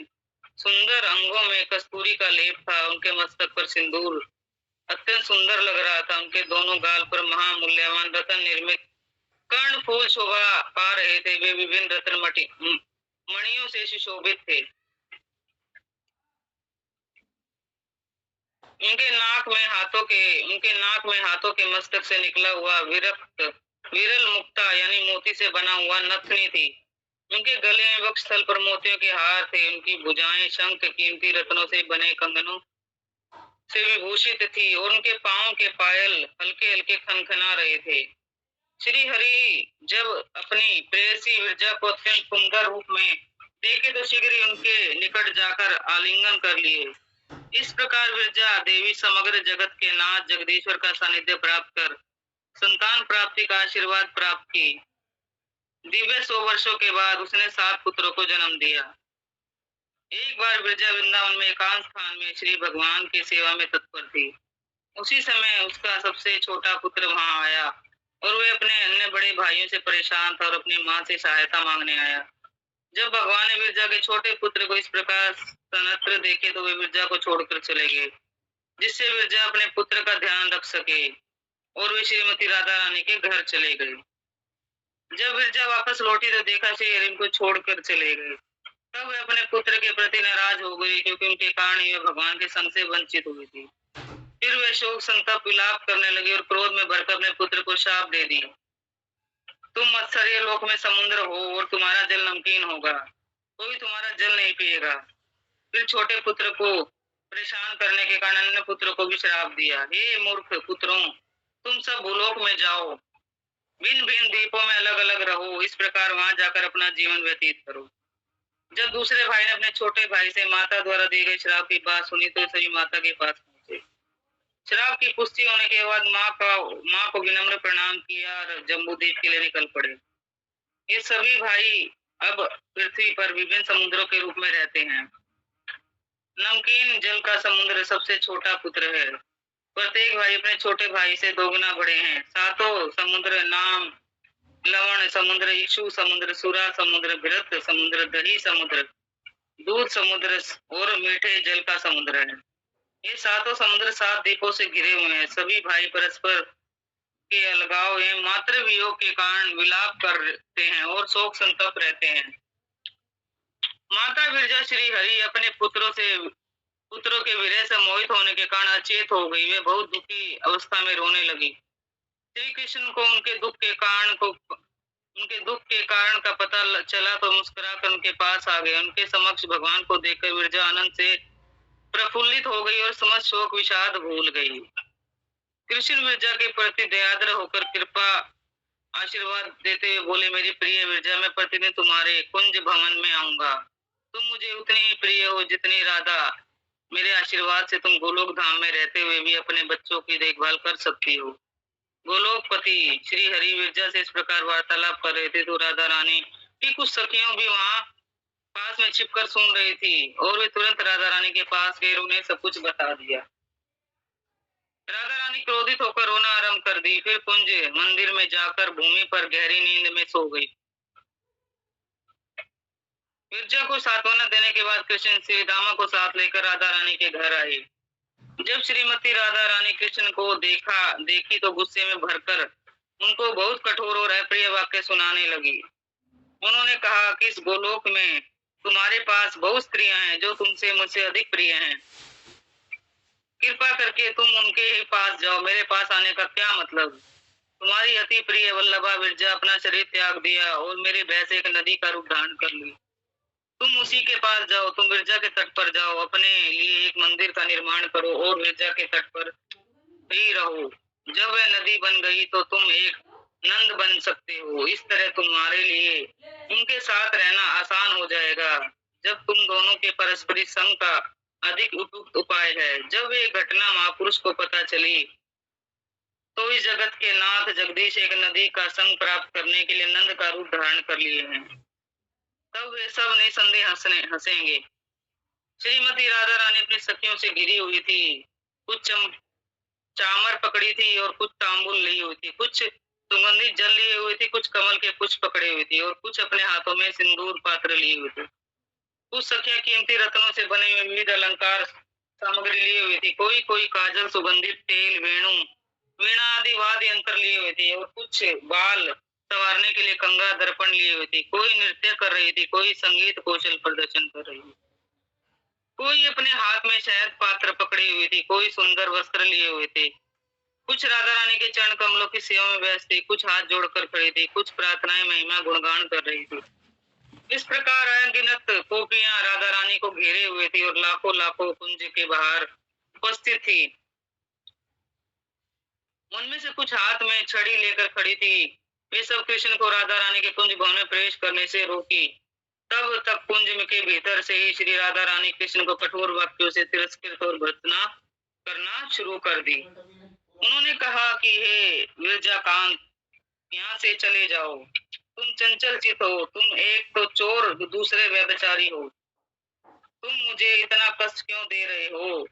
सुंदर अंगों में कस्तूरी का लेप था। उनके मस्तक पर सिंदूर अत्यंत सुंदर लग रहा था। उनके दोनों गाल पर महामूल्यवान रत्न निर्मित कर्ण फूल शोभा पा रहे थे वे विभिन्न रत्न मणियों से सुशोभित थे। उनके नाक में हाथों के मस्तक से निकला हुआ विरल मुक्ता यानी मोती से बना हुआ नथनी थी। उनके गले में वक्षस्थल पर मोतियों के हार थे। उनकी भुजाएं शंख कीमती रत्नों से बने कंगनों से विभूषित थी और उनके पांव के पायल हल्के हल्के खनखना रहे थे। श्री हरि जब अपनी प्रेयसी विरजा को अत्यंत सुंदर रूप में देखे तो शीघ्र ही उनके निकट जाकर आलिंगन कर लिए। इस प्रकार विरजा देवी समग्र जगत के नाथ जगदीश्वर का सानिध्य प्राप्त कर संतान प्राप्ति का आशीर्वाद प्राप्त की। दिव्य 100 वर्षों के बाद उसने 7 पुत्रों को जन्म दिया। एक बार विरजा वृंदावन में एकांत स्थान में श्री भगवान की सेवा में तत्पर थी। उसी समय उसका सबसे छोटा पुत्र वहां आया और वे अपने अन्य बड़े भाइयों से परेशान था और अपनी मां से सहायता मांगने आया। जब भगवान ने विरजा के छोटे पुत्र को इस प्रकार सन्यत्र देखे तो वे विरजा को छोड़कर चले गए, जिससे विरजा अपने पुत्र का ध्यान रख सके और वे श्रीमती राधा रानी के घर चले गए। जब विरजा वापस लौटी तो देखा श्री हरि को छोड़कर चले गए। तब वे अपने पुत्र के प्रति नाराज हो गई, क्योंकि उनके कारण ही वे भगवान के संग से वंचित हुई थी। फिर वे शोक संताप विलाप करने लगी और क्रोध में भरकर अपने पुत्र को शाप दे दी। तुम मत्सर्य लोक में समुद्र हो और तुम्हारा जल नमकीन होगा, कोई तुम्हारा जल नहीं पिएगा। फिर छोटे पुत्र को परेशान करने के कारण अन्य पुत्रों को भी श्राप दिया। हे मूर्ख पुत्रों, तुम सब भूलोक में जाओ, भिन्न भिन्न द्वीपों में अलग अलग रहो, इस प्रकार वहां जाकर अपना जीवन व्यतीत करो। जब दूसरे भाई ने अपने छोटे भाई से माता द्वारा दी गई श्राप की बात सुनी तो सभी माता के पास पहुंचे। श्राप की पुष्टि होने के बाद माँ को विनम्र प्रणाम किया और जम्बूद्वीप के लिए निकल पड़े। ये सभी भाई अब पृथ्वी पर विभिन्न समुद्रों के रूप में रहते हैं। नमकीन जल का समुद्र सबसे छोटा पुत्र है। प्रत्येक भाई अपने छोटे भाई से 2 गुना बड़े हैं। 7 समुद्र नाम लवण समुद्र, इक्षु समुद्र, सुरा समुद्र, भृत समुद्र, दही समुद्र, दूध समुद्र और मीठे जल का समुद्र है। ये 7 समुद्र 7 द्वीपों से घिरे हुए हैं। सभी भाई परस्पर के अलगाव एवं मातृ वियोग के कारण विलाप करते हैं और शोक संतप्त रहते हैं। माता विरजा श्री हरि अपने पुत्रों के विरह से मोहित होने के कारण अचेत हो गई। वे बहुत दुखी अवस्था में रोने लगी। श्री कृष्ण को उनके दुख के कारण का पता चला तो मुस्कुराकर उनके पास आ गए। उनके समक्ष भगवान को देखकर विरजा आनंद से प्रफुल्लित हो गई और समस्त शोक विषाद भूल गई। कृष्ण विरजा के प्रति दयाद्र होकर कृपा आशीर्वाद देते हुए बोले, मेरी प्रिय विरजा, मैं प्रतिदिन तुम्हारे कुंज भवन में आऊंगा। तुम मुझे उतनी ही प्रिय हो जितनी राधा। मेरे आशीर्वाद से तुम गोलोक धाम में रहते हुए भी अपने बच्चों की देखभाल कर सकती हो। गोलोकपति श्री हरि विरजा से इस प्रकार वार्तालाप कर रहे थे तो राधा रानी की कुछ सखियों भी वहां पास में छिपकर सुन रही थी और वे तुरंत राधा रानी के पास गए, उन्हें सब कुछ बता दिया। राधा रानी क्रोधित होकर रोना आरंभ कर दी। फिर कुंज मंदिर में जाकर भूमि पर गहरी नींद में सो गई। विरजा को सांत्वना देने के बाद कृष्ण श्री दामा को साथ लेकर राधा रानी के घर आए। जब श्रीमती राधा रानी कृष्ण को देखी तो गुस्से में भरकर उनको बहुत कठोर और अप्रिय वाक्य सुनाने लगी। उन्होंने कहा कि इस गोलोक में तुम्हारे पास बहुत स्त्रियां हैं जो तुमसे मुझसे अधिक प्रिय हैं। कृपा करके तुम उनके ही पास जाओ, मेरे पास आने का क्या मतलब। तुम्हारी अति प्रिय वल्लभा विरजा अपना शरीर त्याग दिया और मेरे भय से एक नदी का रूप धारण कर ली। तुम उसी के पास जाओ, तुम विरजा के तट पर जाओ, अपने लिए एक मंदिर का निर्माण करो और विरजा के तट पर ही रहो। जब वह नदी बन गई तो तुम एक नंद बन सकते हो। इस तरह तुम्हारे लिए उनके साथ रहना आसान हो जाएगा। जब तुम दोनों के परस्परी संग का अधिक उपयुक्त उपाय है। जब ये घटना महापुरुष को पता चली तो इस जगत के नाथ जगदीश एक नदी का संग प्राप्त करने के लिए नंद का रूप धारण कर लिए हैं। तब वे सब निसंदेह हंसेंगे। श्रीमती राधा रानी अपनी सखियों से घिरी हुई थी। कुछ चामर पकड़ी थी और कुछ तांबुल ली हुई थी, कुछ सुगंधित जल लिए हुई थी, कुछ कमल के पुष्प पकड़े हुए थी और कुछ अपने हाथों में सिंदूर पात्र लिए हुए थे। कुछ सखियां कीमती रत्नों से बने हुए विविध अलंकार सामग्री लिए हुई थी। कोई काजल, सुगंधित तेल, वेणु, वीणा आदि वाद्य यंत्र लिए हुए थे और कुछ बाल संवारने के लिए कंगा दर्पण लिए हुए थी, कोई नृत्य कर रही थी, कोई संगीत कौशल प्रदर्शन कर रही थी, कोई अपने हाथ में शहद पात्र पकड़ी हुई थी, कोई सुंदर वस्त्र लिए हुए थे। कुछ राधा रानी के चरण कमलों की सेवा में व्यस्त थी, कुछ हाथ जोड़कर खड़ी थी, कुछ प्रार्थनाएं महिमा गुणगान कर रही थी। इस प्रकार अनगिनत गोपियां राधा रानी को घेरे हुए थी और लाखों लाखों कुंज के बाहर उपस्थित थी। उनमें से कुछ हाथ में छड़ी लेकर खड़ी थी। वे सब कृष्ण को राधा रानी के कुंज भवन में प्रवेश करने से रोकी। तब तक कुंज के भीतर से ही श्री राधा रानी कृष्ण को कठोर वाक्यों से तिरस्कृत और भर्त्सना करना शुरू कर दी। उन्होंने कहा कि हे विरजाकांत, यहाँ से चले जाओ, तुम चंचल चित हो, तुम एक तो चोर दूसरे व्यभिचारी हो, तुम मुझे इतना कष्ट क्यों दे रहे हो?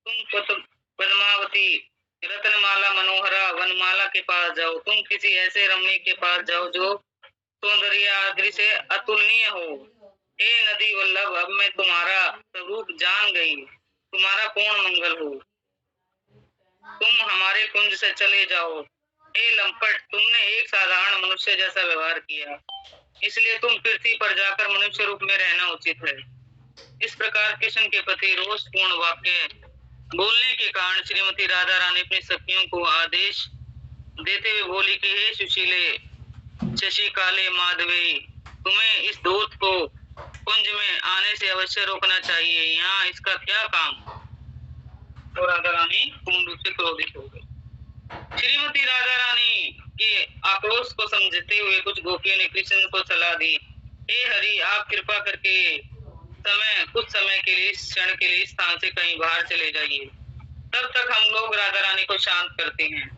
तुम पद्मावती, रत्नमाला, मनोहरा, वनमाला के पास जाओ, तुम किसी ऐसे रमणी के पास जाओ जो सौंदर्य आदि से अतुलनीय हो। हे नदी वल्लभ, अब मैं तुम्हारा स्वरूप जान गई, तुम्हारा पूर्ण मंगल हो, तुम हमारे कुंज से चले जाओ। हे लंपट, तुमने एक साधारण मनुष्य जैसा व्यवहार किया, इसलिए तुम पृथ्वी पर जाकर मनुष्य रूप में रहना उचित है। इस प्रकार कृष्ण के प्रति रोषपूर्ण वाक्य बोलने के कारण श्रीमती राधा रानी अपनी सखियों को आदेश देते हुए बोली कि हे सुशीले, शशि काले, माधवी, तुम्हें इस दूत को कुंज में आने से अवश्य रोकना चाहिए, यहाँ इसका क्या काम? तो राधा रानी पूर्ण रूप से क्रोधित हो गई। श्रीमती राधा रानी के आक्रोश को समझते हुए कुछ गोपियों ने कृष्ण को सलाह दी, हे हरि, आप कृपा करके कुछ समय के लिए, इस क्षण के लिए स्थान से कहीं बाहर चले जाइए, तब तक हम लोग राधा रानी को शांत करते हैं।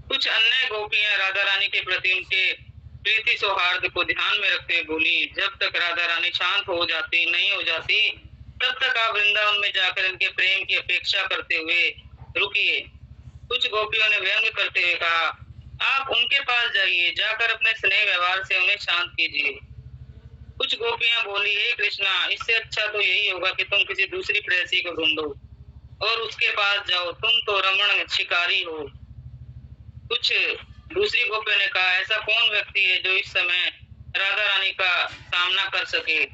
कुछ अन्य गोपियां राधा रानी के प्रति उनके प्रीति सौहार्द को ध्यान में रखते हुए बोली, जब तक राधा रानी शांत नहीं हो जाती, तब तक आप वृंदावन में जाकर इनके प्रेम की अपेक्षा करते हुए रुकिए। कुछ गोपियों ने व्यंग करते हुए कहा, आप उनके पास जाइए, जाकर अपने स्नेह व्यवहार से उन्हें शांत कीजिए। कुछ गोपियां बोली, हे कृष्णा, इससे अच्छा तो यही होगा कि तुम किसी दूसरी प्रेयसी को ढूंढो और उसके पास जाओ, तुम तो रमण शिकारी हो। कुछ दूसरी गोपियों ने कहा, ऐसा कौन व्यक्ति है जो इस समय राधा रानी का सामना कर सके?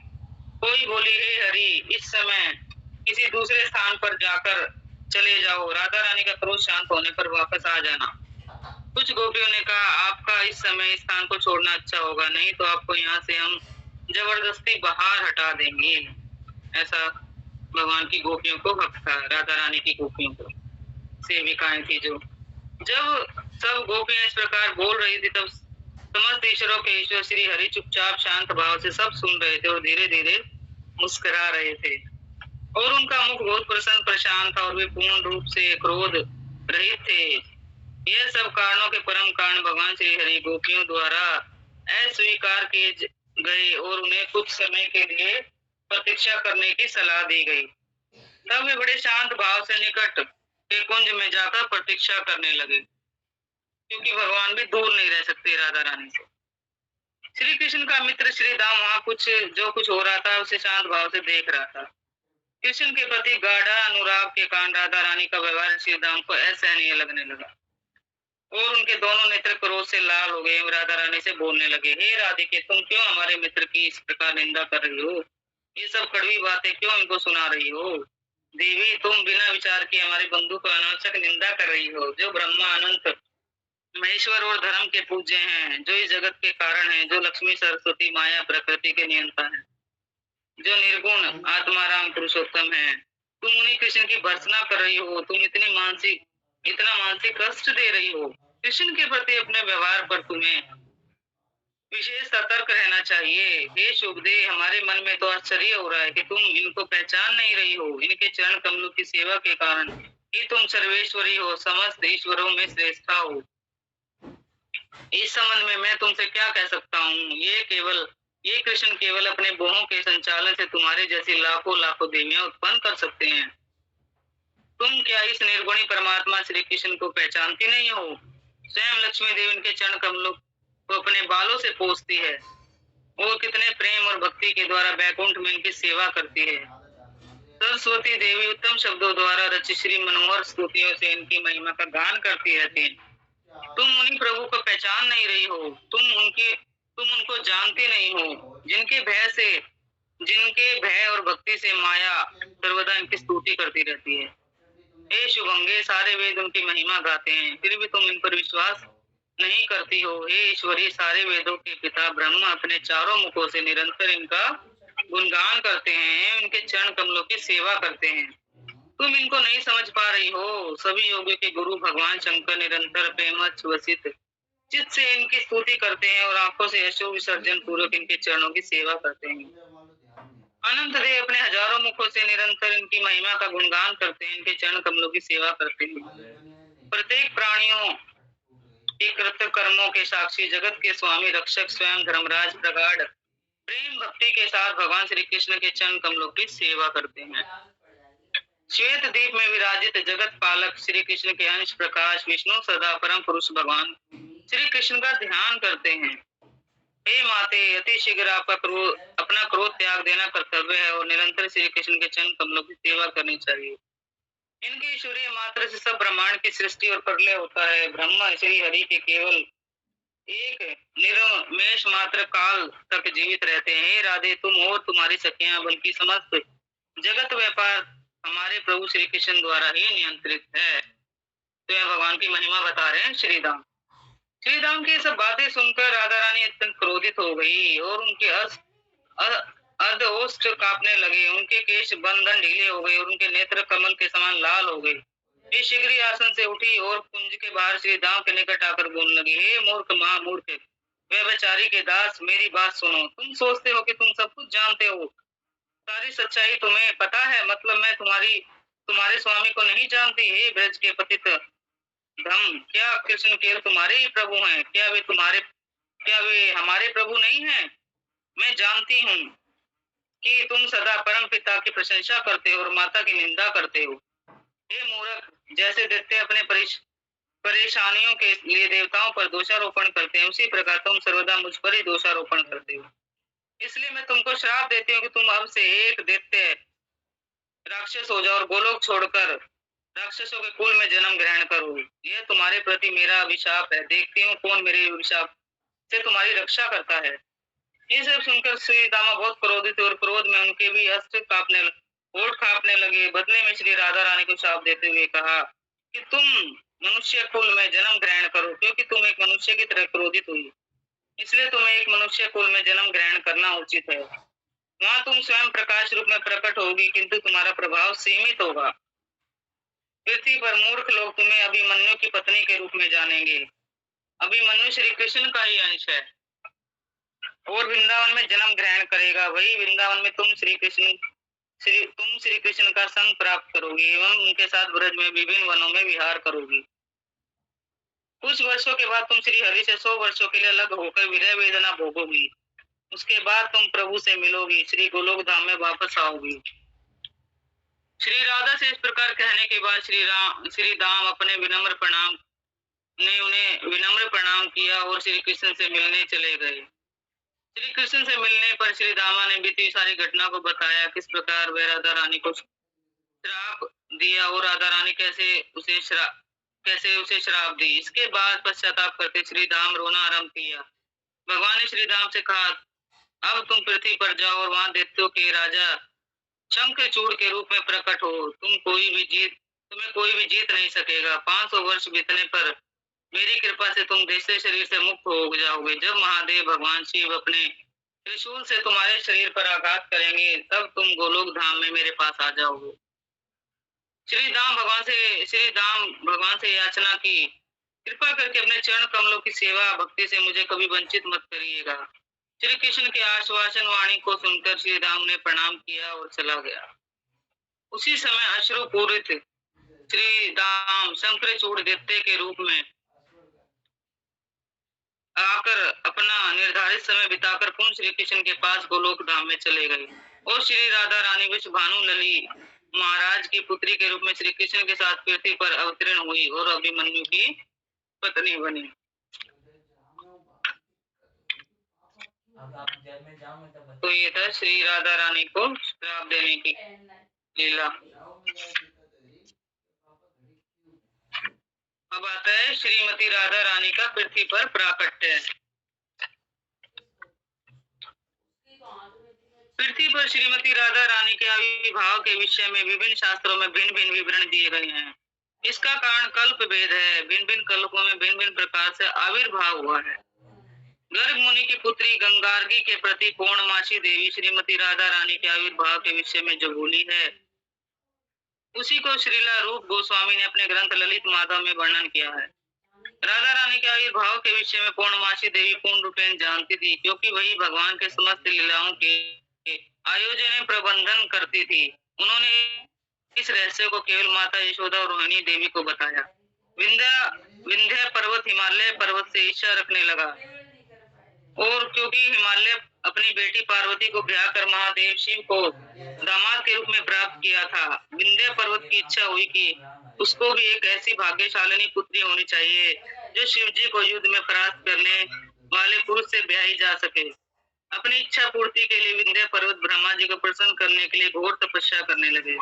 कोई बोली, हे हरि, इस समय किसी दूसरे स्थान पर जाकर चले जाओ, राधा रानी का क्रोध शांत होने पर वापस आ जाना। कुछ गोपियों ने कहा, आपका इस समय इस स्थान को छोड़ना अच्छा होगा, नहीं तो आपको यहाँ से हम जबरदस्ती बाहर हटा देंगे। ऐसा भगवान की गोपियों को हक था, राधा रानी की गोपियों को, सेविकाएं थी जो। जब सब गोपियां इस प्रकार बोल रही थी, तब समस्त ईश्वरों के ईश्वर श्री हरि चुपचाप शांत भाव से सब सुन रहे थे और धीरे धीरे मुस्कुरा रहे थे और उनका मुख बहुत प्रसन्न प्रशांत था और वे पूर्ण रूप से क्रोध रहित थे। यह सब कारणों के परम कारण भगवान श्री हरि गोपियों द्वारा अस्वीकार किए गए और उन्हें कुछ समय के लिए प्रतीक्षा करने की सलाह दी गई। तब वे बड़े शांत भाव से निकट के कुंज में जाकर प्रतीक्षा करने लगे, क्योंकि भगवान भी दूर नहीं रह सकते राधा रानी से। श्री कृष्ण का मित्र श्री दाम वहां जो कुछ हो रहा था उसे शांत भाव से देख रहा था। कृष्ण के प्रति गाढ़ा अनुराग के कारण राधा रानी का व्यवहार श्री दाम को असहनीय लगने लगा और उनके दोनों नेत्र क्रोध से लाल हो गए। राधा रानी से बोलने लगे, हे राधिके, तुम क्यों हमारे मित्र की इस प्रकार निंदा कर रही हो? ये सब कड़वी बातें क्यों इनको सुना रही हो? देवी, तुम बिना विचार के हमारे बंधु को अनावश्यक निंदा कर रही हो, जो ब्रह्मा, अनंत, महेश्वर और धर्म के पूज्य हैं, जो इस जगत के कारण हैं, जो लक्ष्मी, सरस्वती, माया, प्रकृति के नियंता हैं, जो निर्गुण आत्मा राम पुरुषोत्तम है। तुम उन्हीं कृष्ण की भर्त्सना कर रही हो, तुम इतना मानसिक कष्ट दे रही हो। कृष्ण के प्रति अपने व्यवहार पर तुम्हें विशेष सतर्क रहना चाहिए। हे शुभदे, हमारे मन में तो आश्चर्य हो रहा है कि तुम इनको पहचान नहीं रही हो। इनके चरण कमलों की सेवा के कारण ही तुम सर्वेश्वरी हो, समस्त ईश्वरों में श्रेष्ठा हो। इस संबंध में मैं तुमसे क्या कह सकता हूँ? ये कृष्ण केवल अपने बोहों के संचालन से तुम्हारे जैसी लाखों लाखों देवियां उत्पन्न कर सकते हैं। तुम क्या इस निर्गुणी परमात्मा श्री कृष्ण को पहचानती नहीं हो? स्वयं लक्ष्मी देवी इनके चरण कमलों को अपने बालों से पोंछती है। वो कितने प्रेम और भक्ति के द्वारा बैकुंठ में इनकी सेवा करती है। सरस्वती देवी उत्तम शब्दों द्वारा रचित श्री मनोहर स्तुतियों से इनकी महिमा का गान करती रहती है। तुम उन्हीं प्रभु को पहचान नहीं रही हो, तुम उनको जानते नहीं हो, जिनके भय और भक्ति से माया सर्वदा इनकी स्तुति करती रहती है। हे शुभंगे, सारे वेद उनकी महिमा गाते हैं, फिर भी तुम इन पर विश्वास नहीं करती हो। हे ईश्वरी, सारे वेदों के पिता ब्रह्मा अपने चारों मुखों से निरंतर इनका गुणगान करते हैं, उनके चरण कमलों की सेवा करते हैं। तुम इनको नहीं समझ पा रही हो। सभी योगियों के गुरु भगवान शंकर निरंतर प्रेमच वसित चित्त से इनकी स्तुति करते हैं और आंखों से अश्रु विसर्जन पूर्वक इनके चरणों की सेवा करते हैं। अनंत देव अपने हजारों मुखों से निरंतर इनकी महिमा का गुणगान करते हैं, इनके चरण कमलों की सेवा करते हैं। प्रत्येक प्राणियों के कृत्य कर्मों के साक्षी जगत के स्वामी रक्षक स्वयं धर्मराज प्रगाढ़ प्रेम भक्ति के साथ भगवान श्री कृष्ण के चरण कमलों की सेवा करते हैं। श्वेत दीप में विराजित जगत पालक श्री कृष्ण के अंश प्रकाश विष्णु सदा परम पुरुष भगवान श्री कृष्ण का ध्यान करते हैं। हे माते, अति शीघ्र अपना क्रोध त्याग देना कर्तव्य है और निरंतर श्री कृष्ण के चरण कमलों की सेवा करनी चाहिए। इनके ईश्वरीय मात्र से सब ब्रह्मांड की सृष्टि और प्रलय होता है। ब्रह्मा श्री हरि के केवल एक निरमेश मात्र काल तक जीवित रहते हैं। हे राधे, तुम और तुम्हारी सखियां बल्कि समस्त जगत व्यापार हमारे प्रभु श्री कृष्ण द्वारा ही नियंत्रित है। तो यह भगवान की महिमा बता रहे हैं श्रीराम। श्रीराम की सब बातें सुनकर राधा रानी अत्यंत क्रोधित हो गई और उनके अर्धओष्ठ कांपने लगे, उनके केश बंधन ढीले हो गए और उनके नेत्र कमल के समान लाल हो गए। वे शीघ्र ही आसन से उठी और कुंज के बाहर श्री दाम के निकट आकर बोलने लगी, हे मूर्ख महामूर्ख व्यभिचारी के दास, मेरी बात सुनो। तुम सोचते हो कि तुम सब कुछ जानते हो, सारी सच्चाई तुम्हें पता है, मतलब मैं तुम्हारे स्वामी को नहीं जानती। हे ब्रज के पतित धम, क्या कृष्ण केवल तुम्हारे ही प्रभु हैं? क्या वे हमारे प्रभु नहीं हैं? मैं जानती हूँ कि तुम सदा परम पिता की प्रशंसा करते हो और माता की निंदा करते हो। हे मूर्ख, जैसे दैत्य अपने परेशानियों के लिए देवताओं पर दोषारोपण करते हैं, उसी प्रकार तुम सर्वदा मुझ पर ही दोषारोपण करते हो। इसलिए मैं तुमको श्राप देती हूँ कि तुम अब से एक दैत्य राक्षस हो जाओ और गोलोक छोड़कर राक्षसों के कुल में जन्म ग्रहण करो। यह तुम्हारे प्रति मेरा अभिशाप है। देखती हूँ कौन मेरे अभिशाप से तुम्हारी रक्षा करता है। ये सब सुनकर श्री दामा बहुत क्रोधित और क्रोध में उनके भी होठ कांपने लगे। बदले में श्री राधा रानी को शाप देते हुए कहा कि तुम मनुष्य कुल में जन्म ग्रहण करो, क्योंकि तुम एक मनुष्य की तरह क्रोधित हुई, इसलिए तुम्हें एक मनुष्य कुल में जन्म ग्रहण करना उचित है। वहाँ तुम स्वयं प्रकाश रूप में प्रकट होगी, किंतु तुम्हारा प्रभाव सीमित होगा। पृथ्वी पर मूर्ख लोग तुम्हें अभिमन्यु की पत्नी के रूप में जानेंगे। अभिमन्यु श्री कृष्ण का ही अंश है और वृंदावन में जन्म ग्रहण करेगा। वही वृंदावन में तुम श्री कृष्ण का संग प्राप्त करोगी एवं उनके साथ ब्रज में विभिन्न वनों में विहार करोगी। कुछ वर्षों के बाद तुम श्री हरि से 100 वर्षों के लिए अलग होकर विरह वेदना भोगोगी। उसके बाद तुम प्रभु से मिलोगी, श्री गोलोक धाम में वापस आओगी। श्री राधा से इस प्रकार कहने के बाद श्री दाम उन्हें विनम्र प्रणाम किया और श्री कृष्ण से मिलने चले गए। श्री कृष्ण से मिलने पर श्री दामा ने बीती सारी घटना को बताया, किस प्रकार वह राधा रानी को श्राप दिया और राधा रानी कैसे उसे श्राप दी। इसके बाद पश्चाताप करके श्री दाम रोना आरंभ किया। भगवान ने श्री दाम से कहा, अब तुम पृथ्वी पर जाओ और वहां दैत्यों के राजा शंखचूड़ के रूप में प्रकट हो। तुम्हें कोई भी जीत नहीं सकेगा। 500 वर्ष बीतने पर मेरी कृपा से तुम दूसरे शरीर से मुक्त हो जाओगे। जब महादेव भगवान शिव अपने त्रिशूल से तुम्हारे शरीर पर आघात करेंगे, तब तुम गोलोक धाम में मेरे पास आ जाओगे। श्री दाम भगवान से याचना की, कृपा करके अपने चरण कमलों की सेवा भक्ति से मुझे कभी वंचित मत करिएगा। श्री कृष्ण के आश्वासन वाणी को सुनकर श्री राम ने प्रणाम किया और चला गया। उसी समय अश्रुपूरित श्री राम शंखचूड़ दैत्य के रूप में आकर अपना निर्धारित समय बिताकर पुनः श्री कृष्ण के पास गोलोक धाम में चले गए और श्री राधा रानी विश्व भानु लली महाराज की पुत्री के रूप में श्री कृष्ण के साथ पृथ्वी पर अवतीर्ण हुई और अभिमन्यु की पत्नी बनी। तो ये था श्री राधा रानी को श्राप देने की लीला। अब आता है श्रीमती राधा रानी का पृथ्वी पर प्राकट्य। पृथ्वी पर श्रीमती राधा रानी के आविर्भाव के विषय में विभिन्न शास्त्रों में भिन्न भिन्न विवरण दिए गए हैं। इसका कारण कल्प भेद है। भिन्न भिन्न कल्पों में भिन्न भिन्न प्रकार से आविर्भाव हुआ है। गर्ग मुनि की पुत्री गंगार्गी के प्रति पूर्णमासी देवी श्रीमती राधा रानी के आविर्भाव के विषय में जो बोली है, उसी को श्रीला रूप गोस्वामी ने अपने ग्रंथ ललित माधव में वर्णन किया है। राधा रानी के आविर्भाव के विषय में पूर्णमासी देवी पूर्ण रूपेण जानती थी, क्योंकि वही भगवान के समस्त लीलाओं के आयोजन एवं प्रबंधन करती थी। उन्होंने इस रहस्य को केवल माता यशोदा और रोहिणी देवी को बताया। विंध्य पर्वत हिमालय पर्वत से ईर्ष्या रखने लगा, और क्योंकि हिमालय अपनी बेटी पार्वती को ब्याह कर महादेव शिव को दामाद के रूप में प्राप्त किया था, विंध्य पर्वत की इच्छा हुई कि उसको भी एक ऐसी भाग्यशालिनी पुत्री होनी चाहिए जो शिव जी को युद्ध में परास्त करने वाले पुरुष से ब्याही जा सके। अपनी इच्छा पूर्ति के लिए विंध्य पर्वत ब्रह्मा जी को प्रसन्न करने के लिए घोर तपस्या करने लगे।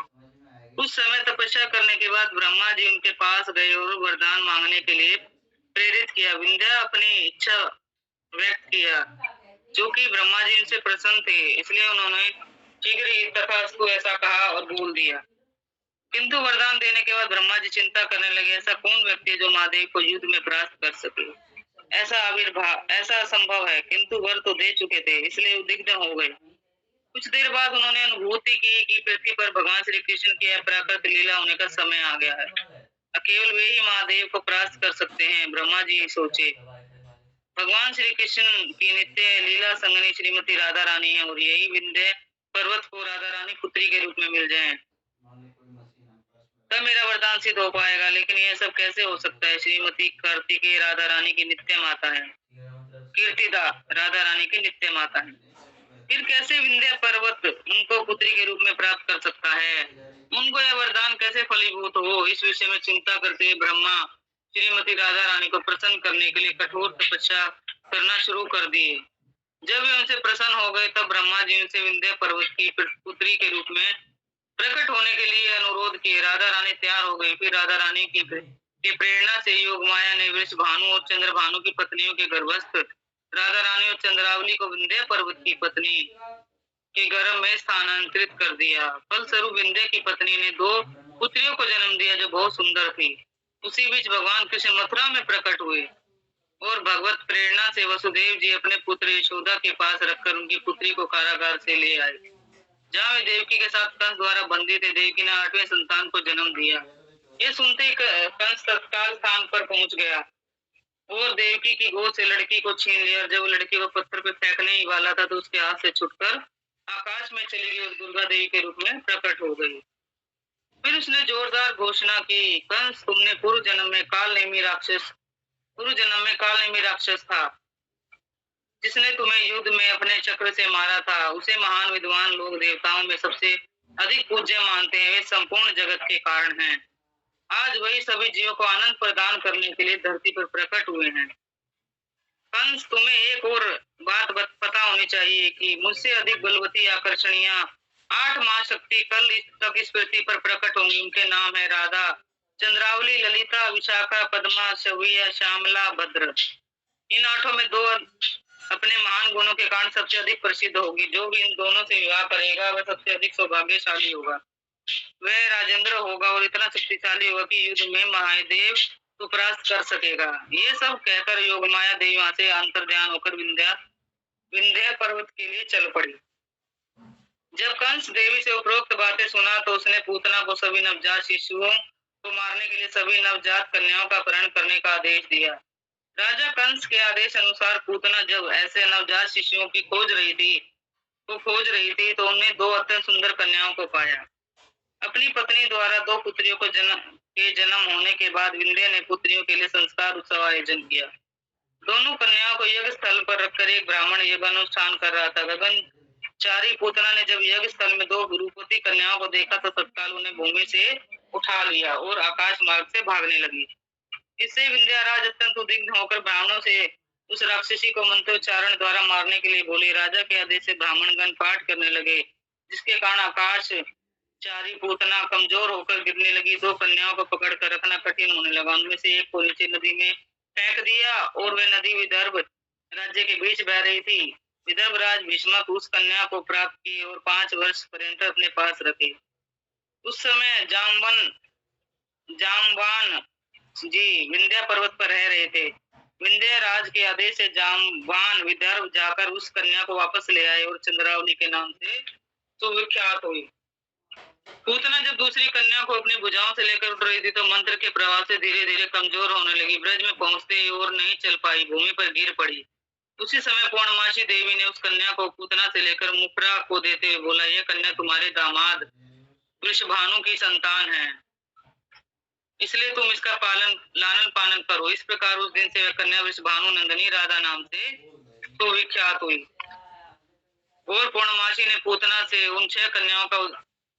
कुछ समय तपस्या करने के बाद ब्रह्मा जी उनके पास गए और वरदान मांगने के लिए प्रेरित किया। विंध्या अपनी इच्छा व्यक्त किया, जो कि ब्रह्मा जी उनसे प्रसन्न थे, इसलिए उन्होंने शीघ्र ही तथास्तु ऐसा कहा और बोल दिया। किंतु वरदान देने के बाद ब्रह्मा जी चिंता करने लगे, ऐसा कौन व्यक्ति है जो महादेव को युद्ध में परास्त कर सके। ऐसा असंभव है, किंतु वर तो दे चुके थे, इसलिए उद्विग्न हो गए। कुछ देर बाद उन्होंने अनुभूति की कि पृथ्वी पर भगवान श्री कृष्ण की अप्राकृत लीला होने का समय आ गया है। केवल वे ही महादेव को परास्त कर सकते हैं। ब्रह्मा जी सोचे, भगवान श्री कृष्ण की नित्य लीला संगनी श्रीमती राधा रानी है, और यही विंध्य पर्वत को राधा रानी पुत्री के रूप में मिल जाए, तब मेरा वरदान सिद्ध हो पाएगा। लेकिन यह सब कैसे हो सकता है। श्रीमती कार्तिकेय राधा रानी की नित्य माता है, कीर्तिदा राधा रानी की नित्य माता है, फिर कैसे विंध्य पर्वत उनको पुत्री के रूप में प्राप्त कर सकता है। उनको यह वरदान कैसे फलीभूत हो, इस विषय में चिंता करते ब्रह्मा श्रीमती राधा रानी को प्रसन्न करने के लिए कठोर तपस्या करना शुरू कर दिए। जब वे उनसे प्रसन्न हो गए, तब ब्रह्मा जी उनसे विंध्य पर्वत की पुत्री के रूप में प्रकट होने के लिए अनुरोध किए। राधा रानी तैयार हो गई। फिर राधा रानी की प्रेरणा से योग माया ने वृष भानु और चंद्र भानु की पत्नियों के गर्भस्थ राधा रानी और चंद्रावली को विंध्य पर्वत की पत्नी के गर्भ में स्थानांतरित कर दिया। फलस्वरूप विंध्य की पत्नी ने 2 पुत्रियों को जन्म दिया, जो बहुत सुंदर थी। उसी बीच भगवान कृष्ण मथुरा में प्रकट हुए, और भगवत प्रेरणा से वसुदेव जी अपने पुत्र यशोदा के पास रखकर उनकी पुत्री को कारागार से ले आए, जहाँ वे देवकी के साथ कंस द्वारा बंदी थे। देवकी ने 8वें संतान को जन्म दिया। ये सुनते ही कंस तत्काल स्थान पर पहुंच गया और देवकी की गोद से लड़की को छीन लिया। जब लड़की को पत्थर पे फेंकने ही वाला था, तो उसके हाथ से छुटकर आकाश में चली गई और दुर्गा देवी के रूप में प्रकट हो गई। फिर उसने जोरदार घोषणा की, कंस, तुमने पूर्व जन्म में कालनेमी राक्षस था, जिसने तुम्हें युद्ध में अपने चक्र से मारा था। उसे महान विद्वान लोग देवताओं में सबसे अधिक पूज्य मानते हैं। वे संपूर्ण जगत के कारण हैं। आज वही सभी जीवों को आनंद प्रदान करने के लिए धरती पर प्रकट हुए हैं। कंस, तुम्हें एक और बात पता होनी चाहिए कि मुझसे अधिक बलवती आकर्षणीय 8 महाशक्ति कल तक इस पृथ्वी पर प्रकट होंगी। उनके नाम है राधा, चंद्रावली, ललिता, विशाखा, पद्मा, शविया, श्यामला, भद्र। इन 8 में 2 अपने महान गुणों के कारण सबसे अधिक प्रसिद्ध होगी। जो भी इन दोनों से विवाह करेगा, वह सबसे अधिक सौभाग्यशाली होगा। वह राजेंद्र होगा और इतना शक्तिशाली होगा कि युद्ध में महादेव को परास्त कर सकेगा। ये सब कहकर योगमाया देवी वहां से अंतर्ध्यान होकर विंध्य पर्वत के लिए चल पड़ी। जब कंस देवी से उपरोक्त बातें सुना, तो उसने पूतना को सभी नवजात शिशुओं को मारने के लिए सभी नवजात कन्याओं का अपहरण करने का आदेश दिया। राजा कंस के आदेश अनुसार पूतना जब ऐसे नवजात शिशुओं की खोज रही थी, तो उन्हें 2 अत्यंत सुंदर कन्याओं को पाया। अपनी पत्नी द्वारा 2 पुत्रियों को जन्म होने के बाद विंध्य ने पुत्रियों के लिए संस्कार उत्सव आयोजन किया। दोनों कन्याओं को यज्ञ स्थल पर रखकर एक ब्राह्मण यज्ञानुष्ठान कर रहा था। गगनचारी पूतना ने जब यज्ञ स्थल में 2 रूपवती कन्याओं को देखा, तो तत्काल उन्हें भूमि से उठा लिया और आकाश मार्ग से भागने लगी। इससे विंध्याराज अत्यंत उद्विग्न होकर ब्राह्मणों से उस राक्षसी को मंत्रोच्चारण द्वारा मारने के लिए बोले। राजा के आदेश से ब्राह्मणगण पाठ करने लगे, जिसके कारण आकाश चारी पूतना कमजोर होकर गिरने लगी। 2 कन्याओं को पकड़कर रखना कठिन होने लगा। उनमें से एक को नीचे नदी में फेंक दिया और वे नदी विदर्भ राज्य के बीच बह रही थी। विदर्भ राज भीष्मक उस कन्या को प्राप्त किए और 5 वर्ष पर्यंत अपने पास रखे। उस समय जामवान जी विंध्या पर्वत पर रह रहे थे। विंध्य राज के आदेश से जामवान विदर्भ जाकर उस कन्या को वापस ले आए और चंद्रावली के नाम से सुविख्यात हुई। पूतना जब दूसरी कन्या को अपनी भुजाओं से लेकर उठ रही थी तो मंत्र के प्रभाव से धीरे धीरे कमजोर होने लगी। ब्रज में पहुंचते ही और नहीं चल पाई, भूमि पर गिर पड़ी। उसी समय पूर्णमासी देवी ने उस कन्या को पूतना से लेकर मुखरा को देते हुए बोला, यह कन्या तुम्हारे दामाद वृषभानु की संतान है, इसलिए तुम इसका लालन पालन करो। इस प्रकार उस दिन से वह कन्या वृषभानु नंदनी राधा नाम से तो विख्यात हुई। और पूर्णमासी ने पूतना से उन 6 कन्याओं का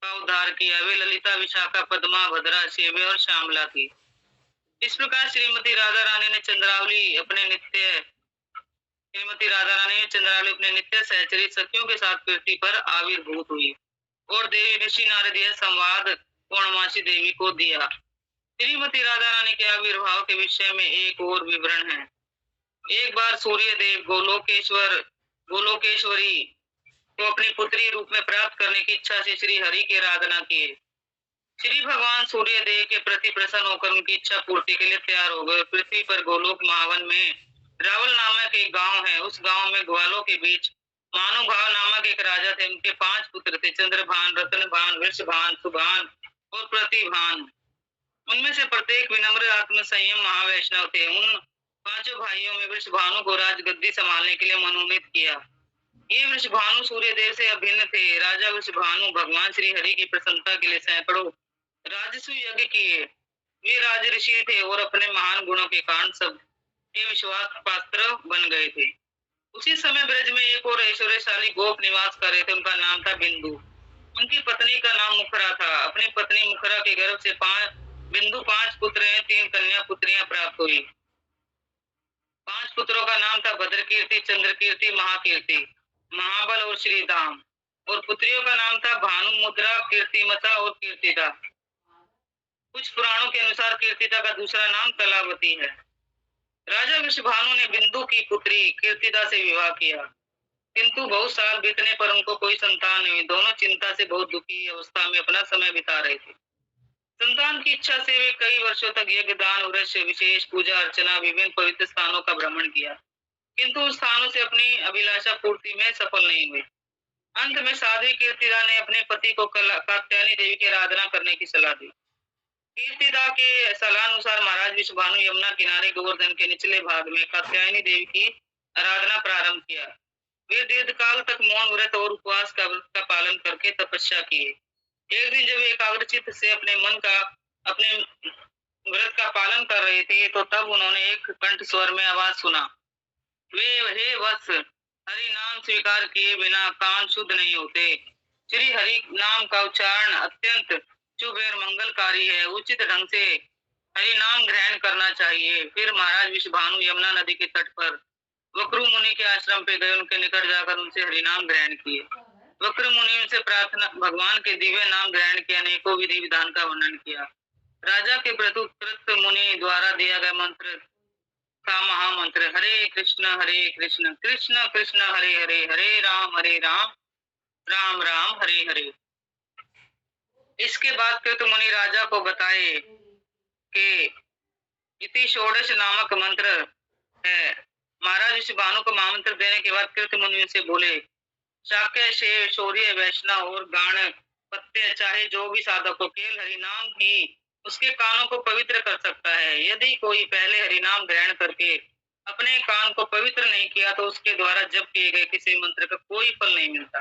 उद्धार किया। वे ललिता, विशाखा, पद्मा, भद्रा, सेव्य और श्यामला थी। इस प्रकार श्रीमती राधा रानी ने चंद्रावली अपने नित्य सहचरी सखियों के साथ पृथ्वी पर आविर्भूत हुई और देवी ऋषि नारद यह संवाद पूर्णमासी देवी को दिया। श्रीमती राधा रानी के आविर्भाव के विषय में एक और विवरण है। एक बार सूर्य देव गोलोकेश्वरी को अपनी पुत्री रूप में प्राप्त करने की इच्छा से श्री हरि की आराधना किए। श्री भगवान सूर्य देव के प्रति प्रसन्न होकर उनकी इच्छा पूर्ति के लिए तैयार हो गए। पृथ्वी पर गोलोक महावन में रावल नामक एक गांव है। उस गांव में ग्वालों के बीच मानुभाव नामक एक राजा थे। उनके 5 पुत्र थे, चंद्रभान, रत्नभान, वृषभान, सुभान और प्रतिभान। उनमें से प्रत्येक विनम्र आत्म संयम महावैष्णव थे। उन 5 भाइयों में वृषभानु को राजगद्दी संभालने के लिए मनोनीत किया। ये वृषभानु सूर्य देव से अभिन्न थे। राजा वृषभानु भगवान श्री हरि की प्रसन्नता के लिए सैकड़ों राजस्व यज्ञ किए। वे राज ऋषि थे और अपने महान गुणों के कारण सब के विश्वास पात्र बन गए थे। उसी समय ब्रज में एक और ऐश्वर्यशाली गोप निवास कर रहे थे। उनका नाम था बिंदु। उनकी पत्नी का नाम मुखरा था। अपनी पत्नी मुखरा के गर्भ से 5 पुत्र हैं, 3 कन्या पुत्रियां प्राप्त हुई। 5 पुत्रों का नाम था भद्रकीर्ति, चंद्रकीर्ति, महाकीर्ति, महाबल और श्रीधाम। और पुत्रियों का नाम था भानु, मुद्रा, कीर्तिमता और कीर्तिदा। कुछ पुराणों के अनुसार कीर्तिदा का दूसरा नाम कलावती है। राजा वृषभानु ने बिंदु की पुत्री कीर्तिदा से विवाह किया, किंतु बहुत साल बीतने पर उनको कोई संतान नहीं। दोनों चिंता से बहुत दुखी अवस्था में अपना समय बिता रहे थे। संतान की इच्छा से वे कई वर्षों तक यज्ञ, दान, व्रत, विशेष पूजा अर्चना, विभिन्न पवित्र स्थानों का भ्रमण किया, किंतु उस स्थानों से अपनी अभिलाषा पूर्ति में सफल नहीं हुए। अंत में साध्वी कीर्तिदा ने अपने पति को कात्यायनी देवी की आराधना करने की सलाह दी। कीर्तिदा के सलाह अनुसार महाराज वृषभानु यमुना किनारे गोवर्धन के निचले भाग में कात्यायनी देवी की आराधना प्रारंभ किया। वे दीर्घकाल तक मौन व्रत और उपवास का पालन करके तपस्या किए। एक दिन जब एकाग्रचित्त से अपने व्रत का पालन कर रहे थे तो तब उन्होंने एक कंठ स्वर में आवाज सुना, वे हे वत्स, हरि नाम स्वीकार किए बिना कान शुद्ध नहीं होते। श्री हरि नाम का उच्चारण अत्यंत शुभ और मंगलकारी है। उचित ढंग से हरि नाम ग्रहण करना चाहिए। फिर महाराज वृषभानु यमुना नदी के तट पर वक्र मुनि के आश्रम पे गए। उनके निकट जाकर उनसे हरि नाम ग्रहण किए। वक्र मुनि उनसे प्रार्थना भगवान के दिव्य नाम ग्रहण के अनेकों विधि विधान का वर्णन किया। राजा के प्रत्युत्तर मुनि द्वारा दिया गया मंत्र था महामंत्र, हरे कृष्ण कृष्ण कृष्ण हरे हरे, हरे राम राम राम हरे हरे। इसके बाद कृत मुनि राजा को बताए कि इति षोडश नामक मंत्र है। महाराज वृषभानु को महामंत्र देने के बाद कृत मुनि से बोले, शाक्य, शेव, शौर्य, वैष्णव और गाण पत्य चाहे जो भी साधक हो, केवल हरिनाम ही उसके कानों को पवित्र कर सकता है। यदि कोई पहले हरिनाम ग्रहण करके अपने कान को पवित्र नहीं किया तो उसके द्वारा जप किए गए किसी मंत्र का कोई फल नहीं मिलता।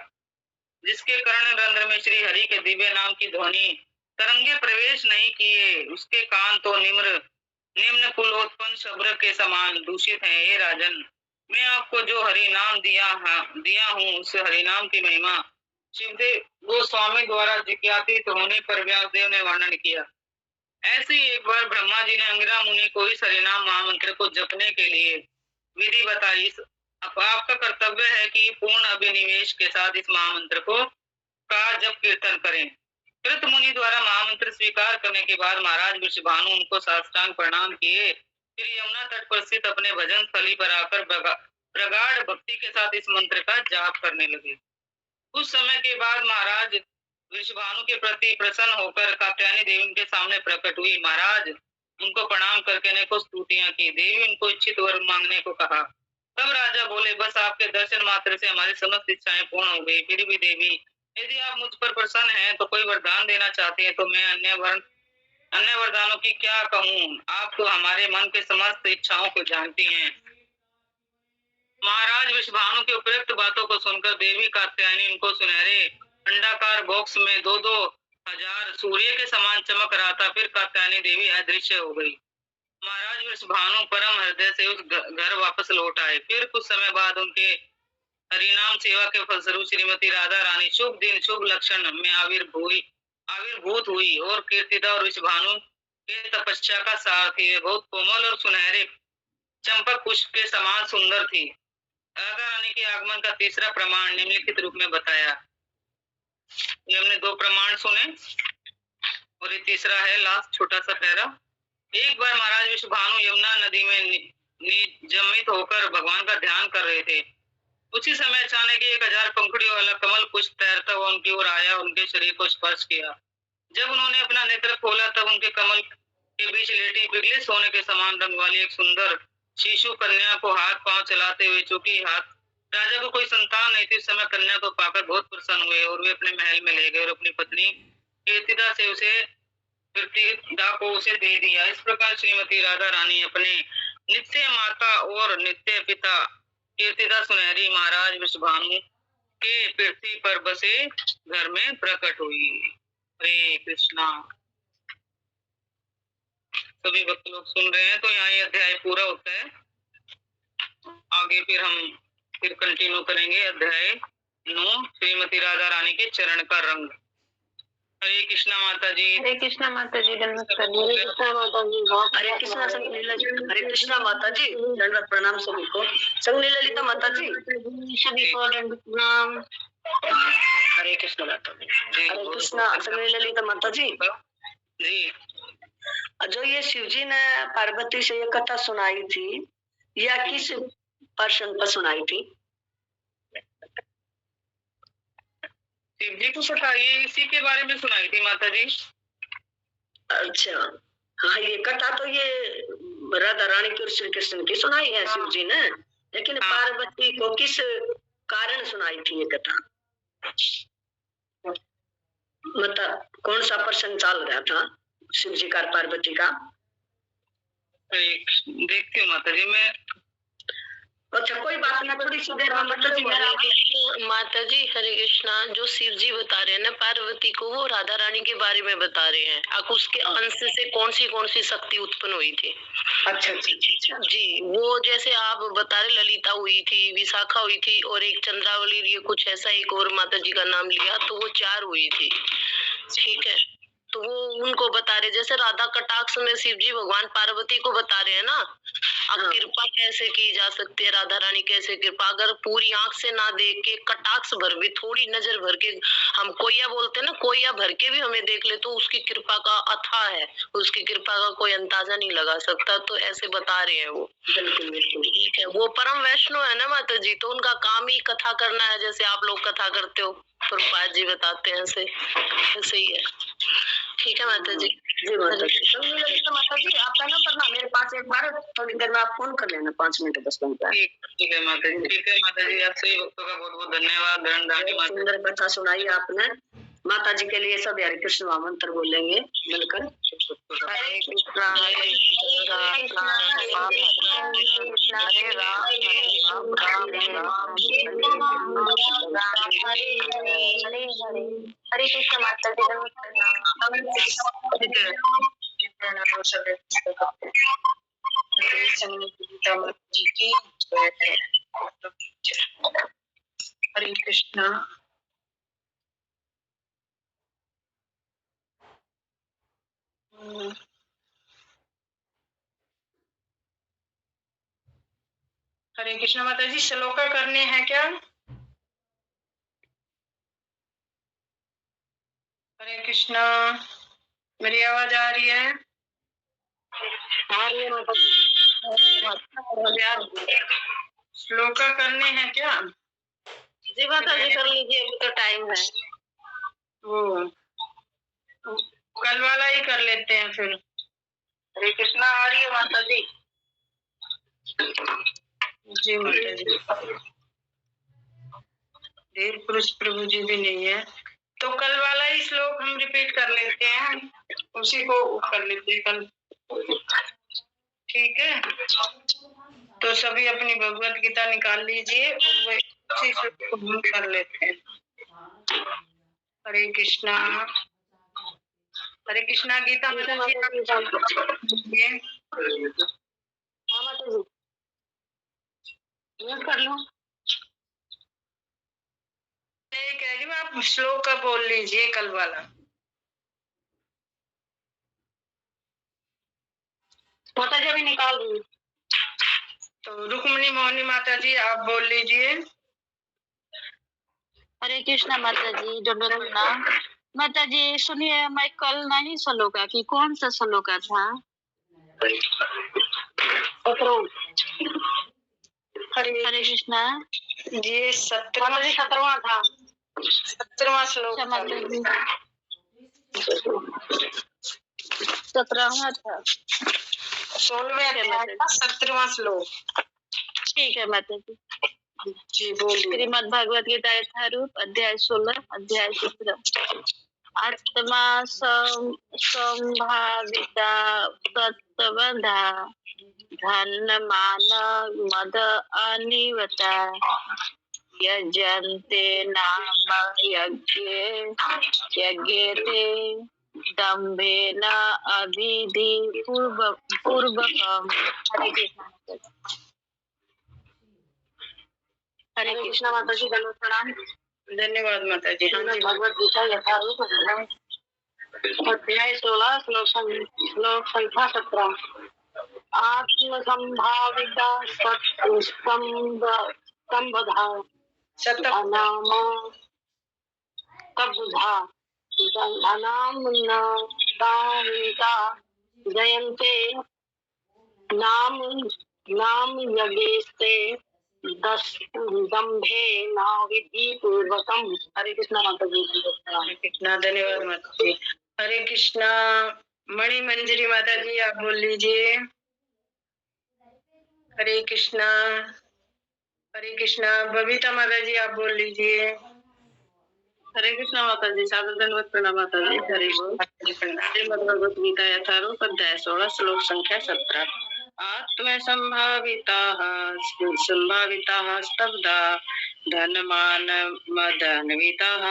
जिसके कर्ण रंध्र में श्री हरि के दिव्य नाम की ध्वनि तरंगे प्रवेश नहीं किए, उसके कान तो निम्न कुलोत्पन्न शब्र के समान दूषित हैं। हे राजन, मैं आपको जो हरि नाम दिया हूँ उस हरि नाम की महिमा शिवदेव गोस्वामी द्वारा जिज्ञासित होने पर व्यासदेव ने वर्णन किया। ऐसे ही एक बार ब्रह्मा जी ने अंगिरा मुनि को इस हरिनाम महामंत्र को जपने के लिए विधि बताई। आपका कर्तव्य है कि पूर्ण अभिनिवेश के साथ इस महामंत्र को का जप कीर्तन करें। कृत मुनि द्वारा महामंत्र स्वीकार करने के बाद महाराज वृषभानु उनको साष्टांग प्रणाम किए। फिर यमुना तट पर स्थित अपने भजन स्थली पर आकर प्रगाढ़ भक्ति के साथ इस मंत्र का जाप करने लगे। कुछ समय के बाद महाराज वृषभानु के प्रति प्रसन्न होकर कात्यायनी देवी उनके सामने प्रकट हुई। महाराज उनको प्रणाम करके अनेकों स्तुतियां की। देवी उनको इच्छित वर मांगने को कहा। तब राजा बोले, बस आपके दर्शन मात्र से हमारी समस्त इच्छाएं पूर्ण हो गई। फिर भी देवी, यदि आप मुझ पर प्रसन्न हैं तो कोई वरदान देना चाहते हैं तो मैं अन्य वरदानों की क्या कहूँ। आप तो हमारे मन के समस्त इच्छाओं को जानती हैं। महाराज वृषभानु के उपयुक्त बातों को सुनकर देवी कात्यायनी उनको सुनहरे अंडाकार बॉक्स में 2,000 सूर्य के समान चमक रहा था। फिर कात्यायनी देवी अदृश्य हो गई। महाराज वृषभानु परम हृदय से उस घर वापस लौट आए। फिर कुछ समय बाद उनके हरिनाम सेवा के फलस्वरूप श्रीमती राधा रानी शुभ दिन शुभ लक्षण में आविर्भूत हुई और कीर्तिदा और वृषभानु के तपस्या का सार थी। वे बहुत कोमल और सुनहरे चंपक पुष्प के समान सुंदर थी। राधा रानी के आगमन का तीसरा प्रमाण निम्नलिखित रूप में बताया। ये हमने 2 प्रमाण सुने और ये तीसरा है लास्ट छोटा सा पैरा। एक बार महाराज वृषभानु यमुना नदी में निजमित होकर भगवान का ध्यान कर रहे थे। उसी समय अचानक 1000 पंखुड़ियों वाला कमल पुष्प तैरता हुआ उनकी ओर आया और उनके शरीर को स्पर्श किया। जब उन्होंने अपना नेत्र खोला तब उनके कमल के बीच लेटी पिघले सोने के समान रंग वाली एक सुंदर शिशु कन्या को हाथ पांव चलाते हुए, चूंकि राजा को कोई संतान नहीं थी, उस समय कन्या को पाकर बहुत प्रसन्न हुए और वे अपने महल में ले गए और अपनी पत्नी कीर्तिदा को उसे दे दिया। इस प्रकार श्रीमती राधा रानी अपने नित्य माता और नित्य पिता कीर्तिदा सुनहरी महाराज वृषभानु के पृथ्वी पर बसे घर में प्रकट हुई। हरे कृष्णा। सभी भक्त लोग सुन रहे हैं तो यहाँ ये अध्याय पूरा होता है। आगे फिर कंटिन्यू करेंगे अध्याय 9 श्रीमती राधा रानी के चरण का रंग। हरे कृष्णा माता जी। हरे कृष्णा माता जी। दंडवत प्रणाम। हरे कृष्णा माता जी। हरे कृष्णा संगनीला जी। हरे कृष्णा माता जी। दंडवत प्रणाम सभी को। संगनीला ललिता माता जी सभी को दंडवत प्रणाम। हरे कृष्णा माता जी। हरे कृष्णा संगनीला ललिता माता जी। जी जो ये शिवजी ने पार्वती से ये कथा सुनाई थी, या किस पर्सन पर सुनाई थी? शिव जी को कथा ये इसी के बारे में सुनाई थी माता जी। अच्छा, हाँ, ये कथा तो ये राधा रानी की और श्री कृष्ण की सुनाई है शिव जी ने, लेकिन पार्वती को किस कारण सुनाई थी ये कथा? मतलब कौन सा प्रसंग चल रहा था शिव जी का पार्वती का? देखती हूँ माता जी मैं। अच्छा, कोई बात ना, थोड़ी सी देर में माता जी माता जी हरे कृष्णा। जो शिव जी बता रहे हैं ना पार्वती को, वो राधा रानी के बारे में बता रहे हैं। अब उसके अंश से कौन सी शक्ति उत्पन्न हुई थी। अच्छा जी, वो जैसे आप बता रहे ललिता हुई थी, विशाखा हुई थी और एक चंद्रावली, ये कुछ ऐसा एक और माता जी का नाम लिया तो वो 4 हुई थी। ठीक है, तो वो उनको बता रहे, जैसे राधा कटाक्ष में शिव जी भगवान पार्वती को बता रहे हैं ना। अब कृपा कैसे की जा सकती है, राधा रानी कैसे कृपा, अगर पूरी आंख से ना देख के कटाक्ष भर भी, थोड़ी नजर भर के, हम कोया बोलते हैं ना, कोया भर के भी हमें देख ले तो उसकी कृपा का अथाह है, उसकी कृपा का कोई अंदाजा नहीं लगा सकता। तो ऐसे बता रहे हैं वो। बिल्कुल ठीक है, वो परम वैष्णव है ना माता जी, तो उनका काम ही कथा करना है, जैसे आप लोग कथा करते हो, प्रभुपाद जी बताते हैं ऐसे ही है। ठीक है माता जी। जी माता जी। तो माता जी आपका ना करना, मेरे पास एक बार थोड़ी देर में आप फोन कर लेना, 5 मिनट 10 मिनट। ठीक है माता जी। ठीक है माता जी, आप सही भक्तों का बहुत बहुत धन्यवाद। सुंदर कथा सुनाई आपने। माता जी के लिए सब हरे कृष्ण मंत्र बोलेंगे मिलकर। हरे कृष्णा हरे कृष्णा हरे राम हरे कृष्ण माता जी की हरे कृष्णा। हरे कृष्ण माता जी, श्लोका करने हैं क्या? हरे कृष्णा, मेरी आवाज आ रही है? श्लोका करने हैं क्या? जी माता जी कर लीजिए, अभी तो टाइम है। वो कल वाला ही कर लेते हैं फिर। हरे कृष्णा आ रही है माता जी? जी माता जी। देव पुरुष प्रभु जी भी नहीं है, तो कल वाला ही श्लोक हम रिपीट कर लेते हैं, उसी को कर लेते हैं कल। ठीक है, तो सभी अपनी भगवत गीता निकाल लीजिए और वो उसी श्लोक को हम कर लेते हैं। हरे कृष्णा, हरे कृष्णा। गीता माता जी कर लो। मैं कह रही हूँ आप श्लोक का बोल लीजिए कल वाला। माता जी अभी निकाल दूँ। तो रुक्मिणी मोहिनी माता जी आप बोल लीजिए। हरे कृष्णा माता जी, दंडवत प्रणाम। माता जी सुनिए, मैं कल नहीं श्लोका की, कौन सा श्लोका था? हरे कृष्णा ये 17वां था। 17वां श्लोक था। 17वां था। 16वें 17वां श्लोक। ठीक है माता जी। जी बोलिए। श्रीमद् भगवत गीता यथारूप अध्याय 16 अध्याय 17। आत्मा संभाविता सत्वधा धन मान मद अनिवता यजन्ते नाम यज्ञेते दम्भेन अभिधि पूर्वकम्। हरे कृष्ण। हरे कृष्ण माता जी, दंडवत प्रणाम। धन्यवाद माता जी। हाँ जी। भगवत गीता यथारूप अध्याय 16 श्लोक संख्या 17। आत्म संभाविता संबधा धनाम तबुधा धनाम न दामिता जयन्ते नाम यज्ञेस्ते दम्भे नाविधि पूर्वकम। हरे कृष्णा माता जी। हरे कृष्णा। धन्यवाद माता जी। हरे कृष्णा। मणि मंजरी माता जी आप बोल लीजिए। हरे कृष्णा। हरे कृष्णा। बबीता माता जी आप बोल लीजिए। हरे कृष्णा माता जी, सादर दंडवत प्रणाम माता जी। हरे बोल। श्रीमद् भगवत गीता यथारूप अध्याय 16 श्लोक संख्या 17। आत्म संभाविता स्तब्धा धनमान मदन्विताः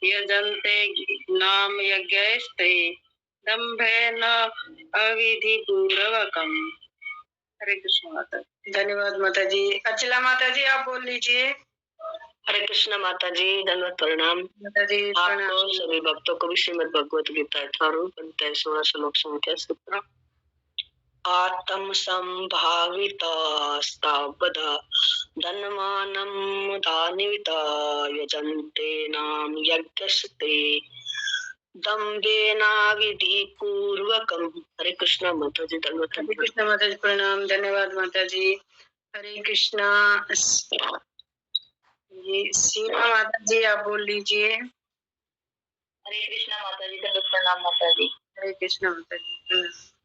यजन्ते नाम यज्ञैस्ते दम्भेन अविधिपूर्वकम्। हरे कृष्ण माता। धन्यवाद माता जी। अचला माता जी आप बोल लीजिए। हरे कृष्ण माता जी, दंडवत प्रणाम। माता जी आपको सभी भक्तों को भी श्रीमद् भगवत गीता यथारूप अध्याय 16 श्लोक संख्या 17। आत्म संभाविता स्तब्धा धनमानं दानिविता यजन्ते नाम यज्ञस्ते दम्भेना विधि पूर्वकम। हरे कृष्णा माता जी, दंडवत। हरे कृष्णा माता जी प्रणाम। धन्यवाद माता जी। हरे कृष्णा। ये सीमा माता जी आप बोल लीजिए। हरे कृष्णा माता जी, दंडवत प्रणाम माता जी। हरे कृष्णा माता जी।